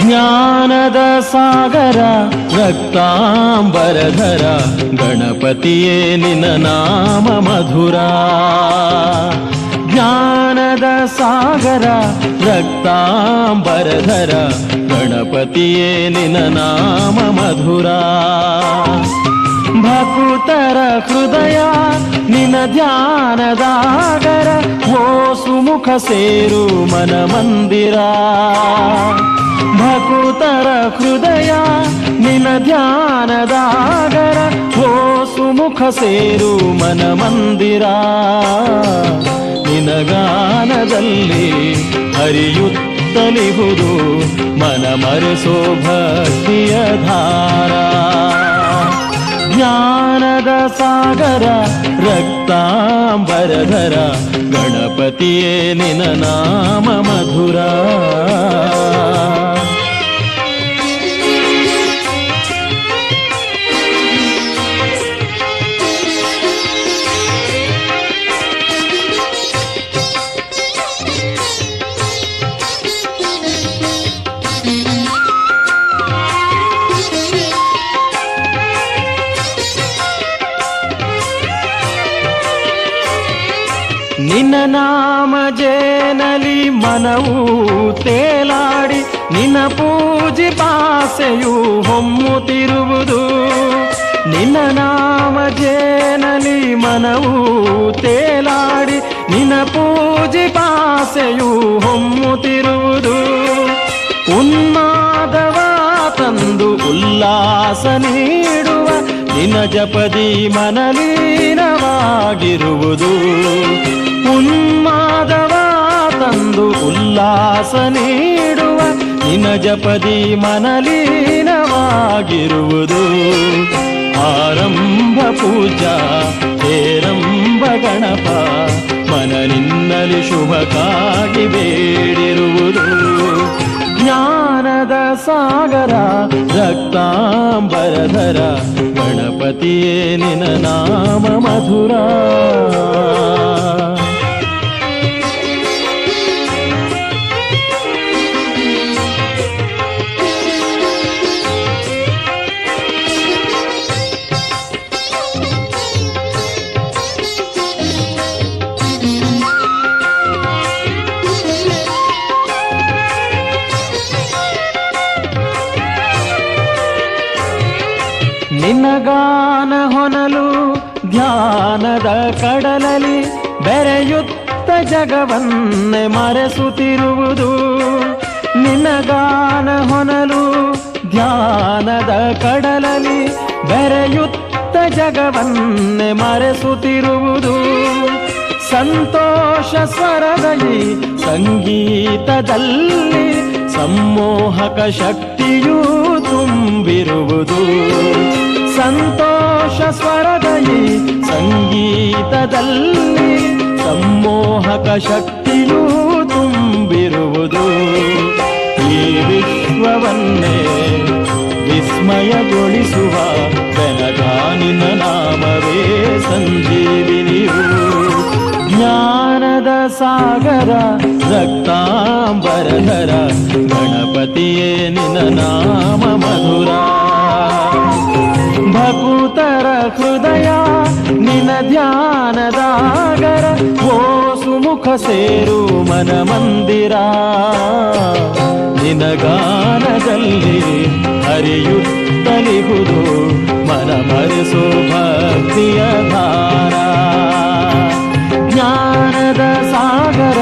ಜ್ಞಾನದ ಸಾಗರ ರಕ್ತಾಂಬರಧರ ಗಣಪತಿಯೇ ನಿನ್ನ ನಾಮ ಮಧುರ ಜ್ಞಾನದ ಸಾಗರ ರಕ್ತಾಂಬರಧರ ಗಣಪತಿಯೇ ನಿನ್ನ ನಾಮ ಮಧುರ ಭಕುತರ ಹೃದಯ ನಿನ ಧ್ಯಾನದಾಗರ ಓ ಸುಮುಖ ಸೇರು ಮನ ಮಂದಿರ ಭಕುತರ ಹೃದಯ ನಿನ ಧ್ಯಾನದಾಗರ ಓ ಸುಮುಖ ಸೇರು ಮನ ಮಂದಿರ ನಿನಗಾನದಲ್ಲಿ ಹರಿಯುತ್ತಲಿಹುದು ಮನ ಮರೆಸೋ ಭಕ್ತಿಯ ಧಾರ ಜ್ಞಾನದ ಸಾಗರ ರಕ್ತಾಂಬರಧರ ಗಣಪತಿಯೇ ನಿನ ನಾಮ ಮಧುರ ನಿನ್ನ ನಿನ್ನ ನಾಮ ಜೇನಲಿ ಮನವು ತೇಲಾಡಿ ನಿನ್ನ ಪೂಜೆ ಪಾಸೆಯು ಹೊಮ್ಮುತ್ತಿರುವುದು. ನಿನ್ನ ನಾಮ ಜೇನಲಿ ಮನವು ತೇಲಾಡಿ ನಿನ್ನ ಪೂಜೆ ಪಾಸೆಯು ಹೊಮ್ಮುತ್ತಿರುವುದು. ಉನ್ಮಾದವ ತಂದು ಉಲ್ಲಾಸ ನೀಡುವ ನಿನ್ನ ಜಪದಿ ಮನಲೀನವಾಗಿರುವುದು. ಉನ್ಮಾದವ ತಂದು ಉಲ್ಲಾಸ ನೀಡುವ ನಿನ್ನ ಜಪದಿ ಮನಲೀನವಾಗಿರುವುದು. ಆರಂಭ ಪೂಜಾ ಹೇರಂಬ ಗಣಪ ಮನ ನಿನ್ನಲಿ ಶುಭಕ್ಕಾಗಿ ಬೇಡಿರುವುದು. ಜ್ಞಾನದ ಸಾಗರ ರಕ್ತಾಂಬರಧರ ಗಣಪತಿಯೇ ನಿನ್ನ ನಾಮ ಮಧುರ. ನಿನ್ನ ಗಾನ ಹೊನಲು ಧ್ಯಾನದ ಕಡಲಲಿ ಬೆರೆಯುತ್ತ ಜಗವನ್ನೇ ಮರೆಸುತ್ತಿರುವುದು. ನಿನ್ನ ಗಾನ ಹೊನಲು ಧ್ಯಾನದ ಕಡಲಲಿ ಬೆರೆಯುತ್ತ ಜಗವನ್ನೇ ಮರೆಸುತ್ತಿರುವುದು. ಸಂತೋಷ ಸ್ವರದಲ್ಲಿ ಸಂಗೀತದಲ್ಲಿ ಸಮ್ಮೋಹಕ ಶಕ್ತಿಯೂ ತುಂಬಿರುವುದು. ಸಂತೋಷ ಸ್ವರದಲ್ಲಿ ಸಂಗೀತದಲ್ಲಿ ಸಮ್ಮೋಹಕ ಶಕ್ತಿಯೂ ತುಂಬಿರುವುದು. ಈ ವಿಶ್ವವನ್ನೇ ವಿಸ್ಮಯಗೊಳಿಸುವ ಬೆನಗಾನಿನ ನಾಮವೇ ಸಂಜೀವಿನಿಯು. ಜ್ಞಾನದ ಸಾಗರ ರಕ್ತಾಂಬರಧರ ಗಣಪತಿಯೇ ನಿನ್ನ ನಾಮ ಮಧುರ. ಭಕುತರ ಹೃದಯ ನಿನ್ನ ಧ್ಯಾನದಾಗರ ಓ ಸುಮುಖ ಸೇರು ಮನ ಮಂದಿರ. ನಿನ್ನ ಗಾನದಲ್ಲಿ ಹರಿಯುತ್ತಲಿಹುದು ಮನ ಮರೆಸೋ ಭಕ್ತಿಯ ಧಾರ. ಜ್ಞಾನದ ಸಾಗರ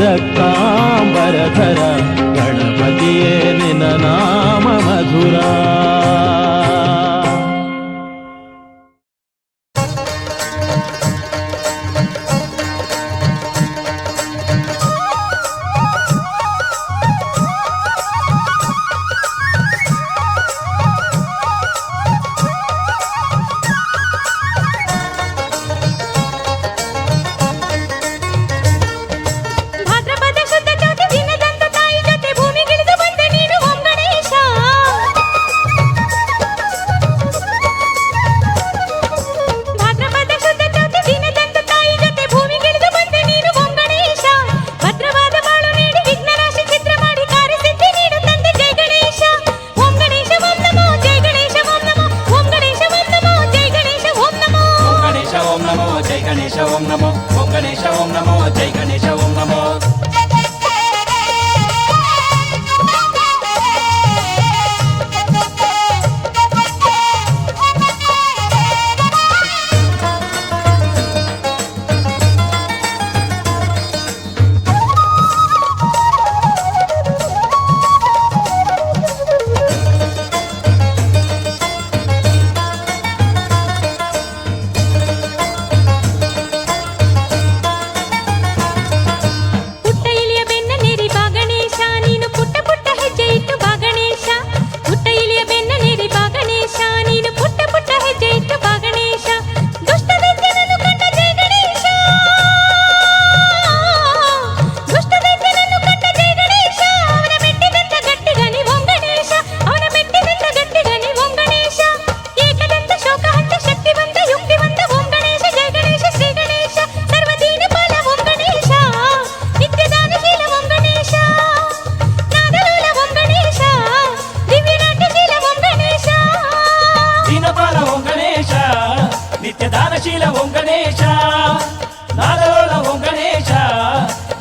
ರಕ್ತಾಂಬರಧರ ಗಣಪತಿಯೇ ನಿನ್ನ ನಾಮ ಮಧುರ. ಭಾದ್ರಪದ ಶುದ್ಧ ಜ್ಯೋತಿ ದಿನದಂತ ತಾಯಿ ಜೊತೆ ಭೂಮಿಗಿಳಿದು ಬಂದೆ ನೀನು ಓಂ ಗಣೇಶ.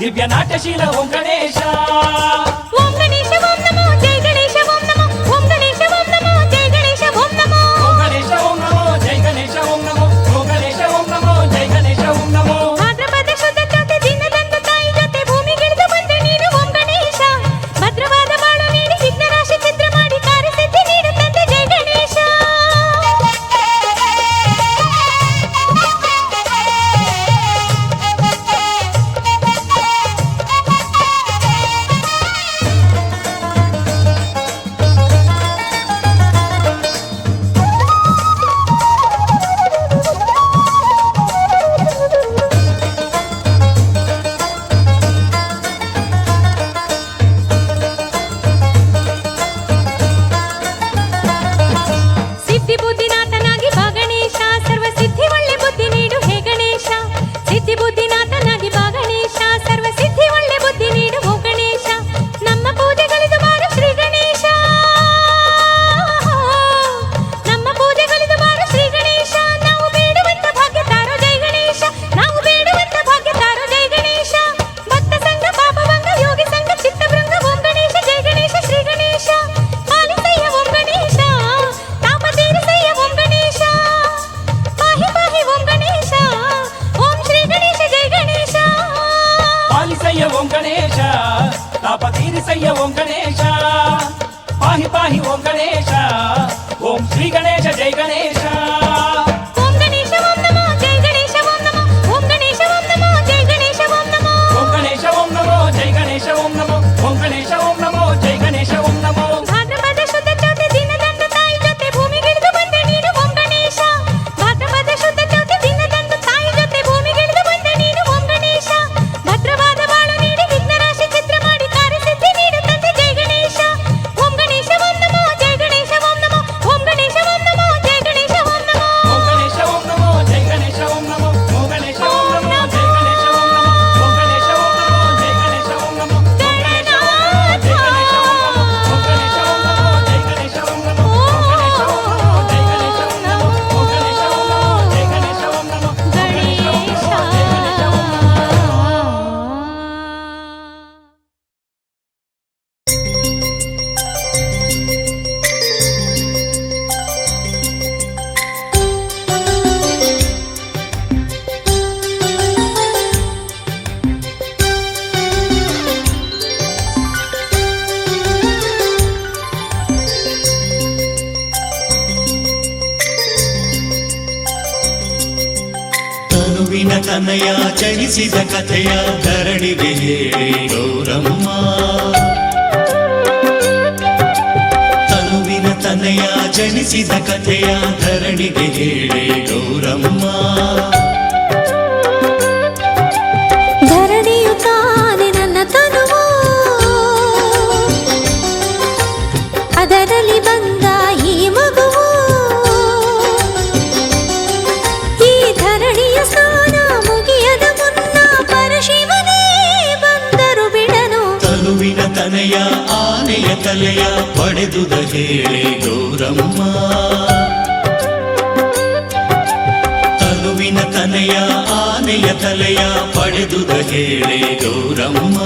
ದಿವ್ಯ ನಾಟ್ಯಶೀಲ ಓಂ ಗಣೇಶ. ಓಂ ಗಣೇಶ ಓಂ ನಮೋ ಜೈ ಗಣೇಶ ಓಂ ನಮೋ ಓಂ ಗಣೇಶ ಓಂ ನಮೋ ಜೈ ಗಣೇಶ ಓಂ ನಮೋ ಓಂ ಗಣೇಶ ಓಂ ನಮೋ ಜೈ ಗಣೇಶ ಓಂ ನಮೋ ಓಂ ಗಣೇಶ ಓಂ ನಮೋ ಜೈ ಗಣೇಶ ಓಂ ನಮೋ. ಭಾದ್ರಪದ ಶುದ್ಧ ಚೌತಿ ದಿನದಂದು ತಾಯಿ ಜೊತೆ ಭೂಮಿಗಿಳಿದು ಬಂದೆ ನೀನು ಓಂ ಗಣೇಶ. ಭದ್ರವಾದ ಬಾಳು ನೀಡಿ ವಿಘ್ನ ರಾಶಿ ಚಿತ್ರ ಮಾಡಿ ಕಾರ್ಯಸಿದ್ಧಿ ನೀಡು ತಂದೆ ಜೈ ಗಣೇಶ. ಸಿದ್ಧಿ ಬುದ್ಧಿನಾಥನಾಗಿ ಬಾ ಗಣೇಶ, ಸರ್ವ ಸಿದ್ಧಿ ಒಳ್ಳೆ ಬುದ್ಧಿ ನೀಡು ಹೇ ಗಣೇಶ. ಸಿದ್ಧಿ ಬುದ್ಧಿನಾಥನಾಗಿ ಬಾ ಗಣೇಶ, ಸರ್ವ ಸಿದ್ಧಿ ಒಳ್ಳೆ ಬುದ್ಧಿ ನೀಡು ಓ ಗಣೇಶ. ನಮ್ಮ ಪೂಜೆಗಳಿದು ಬಾರು ಶ್ರೀ ಗಣೇಶ, ನಮ್ಮ ಪೂಜೆಗಳಿದು ಬಾರು ಶ್ರೀ ಗಣೇಶ. ನಾವು ಬೇಡುವಂತ ಭಾಗ್ಯ ತಾರೋ ಜೈ ಗಣೇಶ, ನಾವು ಬೇಡುವಂತ ಭಾಗ್ಯ ತಾರೋ ಜೈ ಗಣೇಶ. ಭಕ್ತ ಸಂಘ ಪಾಪಭಂಗ ಯೋಗಿ ಸಂಘ ಚಿತ್ತಭೃಂಗ ಓಂ ಗಣೇಶ ಜೈ ಗಣೇಶ ಶ್ರೀ ಗಣೇಶ. ಪಾಲಿಸಯ್ಯ ಓಂ ಗಣೇಶ, ತಾಪ ತೀರಿಸಯ್ಯ ಓಂ ಗಣೇಶ. ಪಾಹಿ ಪಾಹಿ ಓಂ ಗಣೇಶ, ಓಂ ಶ್ರೀ ಗಣೇಶ ಜೈ ಗಣೇಶ. ಪಾಲಿಸಯ್ಯ ಓಂ ಗಣೇಶ, ತಾಪ ತೀರಿಸಯ್ಯ ಓಂ ಗಣೇಶ. ಪಾಹಿ ಪಾಹಿ ಓಂ ಗಣೇಶ, ಓಂ ಶ್ರೀ ಗಣೇಶ ಜೈ ಗಣೇಶ. ಓಂ ಗಣೇಶ ಓಂ ನಮೋ ಜೈ ಗಣೇಶ ಓಂ ನಮೋ ಓಂ ಗಣೇಶ ಓಂ ನಮೋ ಜೈ ಗಣೇಶ ಓಂ ನಮೋ ಓಂ ಗಣೇಶ ಓಂ ನಮೋ ಜೈ ಗಣೇಶ ಓಂ ನಮೋ ಓಂ ಗಣೇಶ ಓಂ ನಮೋ ಜೈ ಗಣೇಶ ಓಂ ನಮೋ. ಭಾದ್ರಪದ ಶುದ್ಧ ಚೌತಿ ದಿನದಂದು ತಾಯಿ ಜೊತೆ ಭೂಮಿಗಿಳಿದು ಬಂದೆ ನೀನು ಓಂ ಗಣೇಶ. ಭಾದ್ರಪದ ಶುದ್ಧ ಚೌತಿ ದಿನದಂದು ತಾಯಿ ಜೊತೆ ಭೂಮಿಗಿಳಿದು ಬಂದೆ ನೀನು ಓಂ ಗಣೇಶ. ಭದ್ರವಾದ ಬಾಳು ನೀಡಿ ವಿಘ್ನ ರಾಶಿ ಚಿತ್ರ ಮಾಡಿ ಕಾರ್ಯಸಿದ್ಧಿ ನೀಡು ತಂದೆ ಜೈ ಗಣೇಶ. ಓಂ ಗಣೇಶ ಓಂ ನಮೋ ಜೈ ಗಣೇಶ ಓಂ ನಮೋ ಓಂ ಗಣೇಶ ಓಂ ನಮೋ ಜೈ ಗಣೇಶ ಓಂ ನಮೋ ಓಂ ಗಣೇಶ ಓಂ ನಮೋ ಜೈ ಗಣೇಶ ಓಂ ನಮೋ ಓಂ ಗಣೇಶ ಓಂ ನಮೋ ಜೈ ಗಣೇಶ ಓಂ ನಮೋ ಓಂ ಗಣೇಶ ಓಂ ನಮೋ ಜೈ ಗಣೇಶ ಓಂ ನಮೋ ಓಂ ಗಣೇಶ ಓಂ ನಮೋ ಜೈ ಗಣೇಶ ಓಂ ನಮೋ ಓಂ ಗಣೇಶ ಓಂ ನಮೋ ಜೈ ಗಣೇಶ ಓಂ ನಮೋ ಓಂ ಗಣೇಶ ಓಂ ನಮೋ ಜೈ ಗಣೇಶ ಓಂ ನಮೋ ಓಂ ಗಣೇಶ ಓಂ ನಮೋ ಜೈ ಗಣೇಶ ಓಂ ನಮೋ ಓಂ ಗಣೇಶ ಓಂ ನಮೋ ಜೈ ಗಣೇಶ ಓಂ ತನುವಿನ ತನಯ ಚಲಿಸಿದ ಕಥೆಯ ಧರಣಿಗೆ ಹೇಳಿ ಗೌರಮ್ಮ. ತನುವಿನ ತನಯ ಜನಿಸಿದ ಕಥೆಯ ಧರಣಿಗೆ ಹೇಳಿ ಗೌರಮ್ಮ. ಧರಣಿಯು ತಾನೆ ನನ್ನ ತನುವು, ಅದರಲ್ಲಿ ಬಂದ ಈ ಮಗುವು. ಈ ಧರಣಿಯ ಸ್ನಾನ ಮುಗಿಯದ ಮುನ್ನ ಪರಶಿವನೇ ಬಂದರು ಬಿಡನು. ತನುವಿನ ತನಯ ಆನೆಯ ತಲೆಯ ಪಡೆದುದ ಹೇಳಿ ಗೌರಮ್ಮ. ತನುವಿನ ತನಯ ಆನೆಯ ತಲೆಯ ಪಡೆದುದ ಹೇಳಿ ಗೌರಮ್ಮ.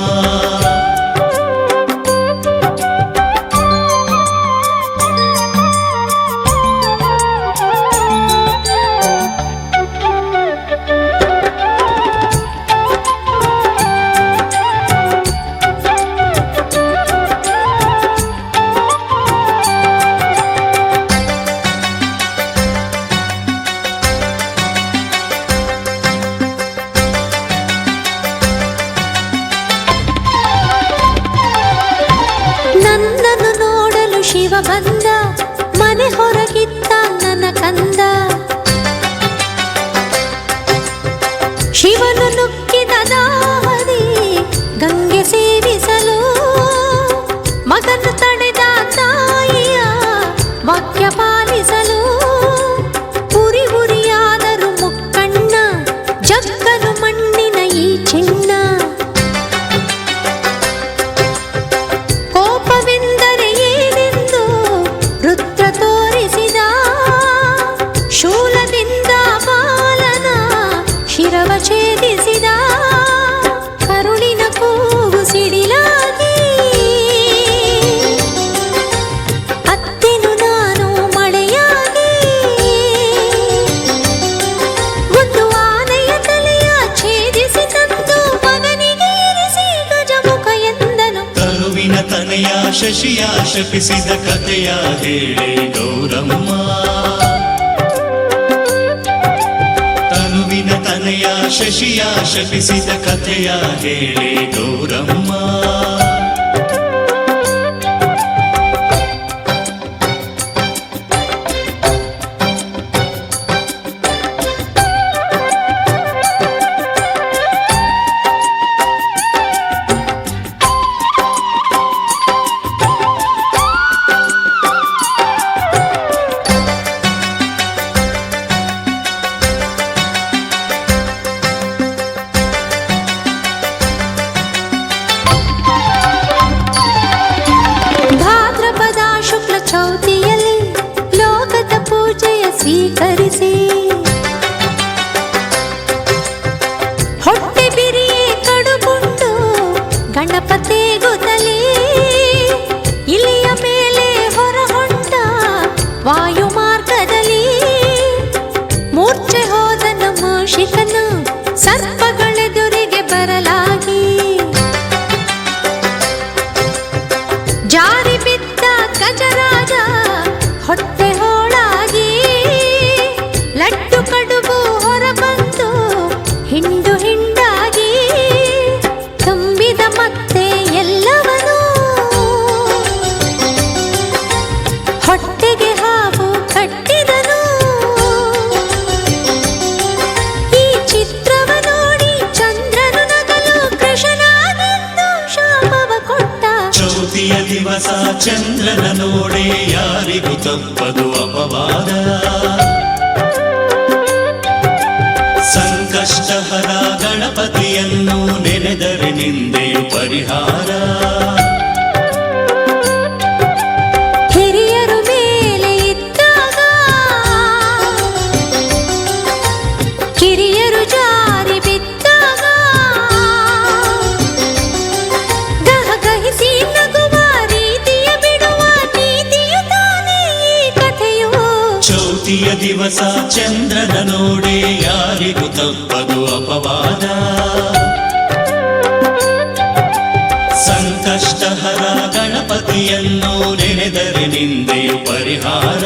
ನನ್ನನ್ನು ನೋಡಲು ಶಿವ ಬಂದ, ಮನೆ ಹೊರಗಿದ್ದ ನನ್ನ ಕಂದ. ಶಿವನು ನುಗ್ಗಿದ ದಾಹದಿ ಗಂಗೆ ಸೇರಿಸಲು, ಮಗನು ತಡೆದ ತಾಯಿಯ ವಾಕ್ಯ ಪಾಲಿಸಲು. ಉರಿ ಉರಿಯಾದರು ಮುಕ್ಕಣ್ಣ, ಜಗ್ಗನು ಮಣ್ಣಿನ ಈ ಚಿನ್ನ. ಕೋಪವೆಂದರೆ ಏನೆಂದು ಶಪಿಸಿದ ಕಥೆಯ ಹೇಳೆ ಗೌರಮ್ಮ. ತನುವಿನ ತನೆಯ ಶಶಿಯ ಶಪಿಸಿದ ಕಥೆಯ ಹೇಳೆ ಗೌರಮ್ಮ. ಭಾದ್ರಪದ ಶುಕ್ಲ ಚೌತಿಯಲ್ಲಿ ಲೋಕದ ಪೂಜೆಯ ಸ್ವೀಕರಿಸಿ ಹೊಟ್ಟೆ ಬಿರಿಯೇ ಕಡುಬುಂಡು ಗಣಪತಿ ಗುದಲಿ ಇಲಿಯ ಮೇಲೆ ಹೊರಹೊಂಡ ವಾಯು ಮಾರ್ಗದಲ್ಲಿ ಮೂರ್ಛೆ ಹೋದನು ಮೂಷಿಕನು ಸರ್ಪಗಳೆದುರಿಗೆ ಬರಲಾಗಿ ಜಾರಿ ಬಿದ್ದ ಗಜರಾಜ ಹೊಟ್ಟೆ ಹೋಳಾಗಿ ಲಡ್ಡು ಕಡುಬು ಹೊರಬಂದು ಹಿಂಡು ಹಿಂಡಾಗಿ ತುಂಬಿದ ಮತ್ತೆ ಎಲ್ಲವನು ಹೊಟ್ಟೆಗೆ ಹಾವು ಕಟ್ಟಿದನು. ಈ ಚಿತ್ರವ ನೋಡಿ ಚಂದ್ರನು ನಗಲು ಕೃಷ್ಣನಾಗೆಂದು ಶಾಪವ ಕೊಟ್ಟ. ಚೌತಿಯ ದಿವಸ ಚಂದ್ರನ ನೋಡೆ ಯಾರಿಗೂ ತಪ್ಪದು ಅಪವಾದ. ಸಂಕಷ್ಟಹರ ಗಣಪತಿಯನ್ನು ನೆನೆದರೆ ನಿಂದೆಯು ಪರಿಹಾರ. ಹಿರಿಯರು ಮೇಲೆ ಇದ್ದಾಗ ಕಿರಿಯರು ಜಾರಿ ಬಿದ್ದಾಗ ಗಹಗಹಿಸಿ ನಗುವ ರೀತಿಯ ಬಿಡುವ ನೀತಿಯು ತಾನೇ ಈ ಕಥೆಯು. ಚೌತಿಯ ದಿವಸ ಚಂದ್ರನ ನೋಡೆ ಯಾರಿಗೂ ತಪ್ಪದು ಅಪವಾದ. ಸಂಕಷ್ಟಹರ ಗಣಪತಿಯನ್ನು ನೆನೆದರೆ ನಿಂದೆಯು ಪರಿಹಾರ.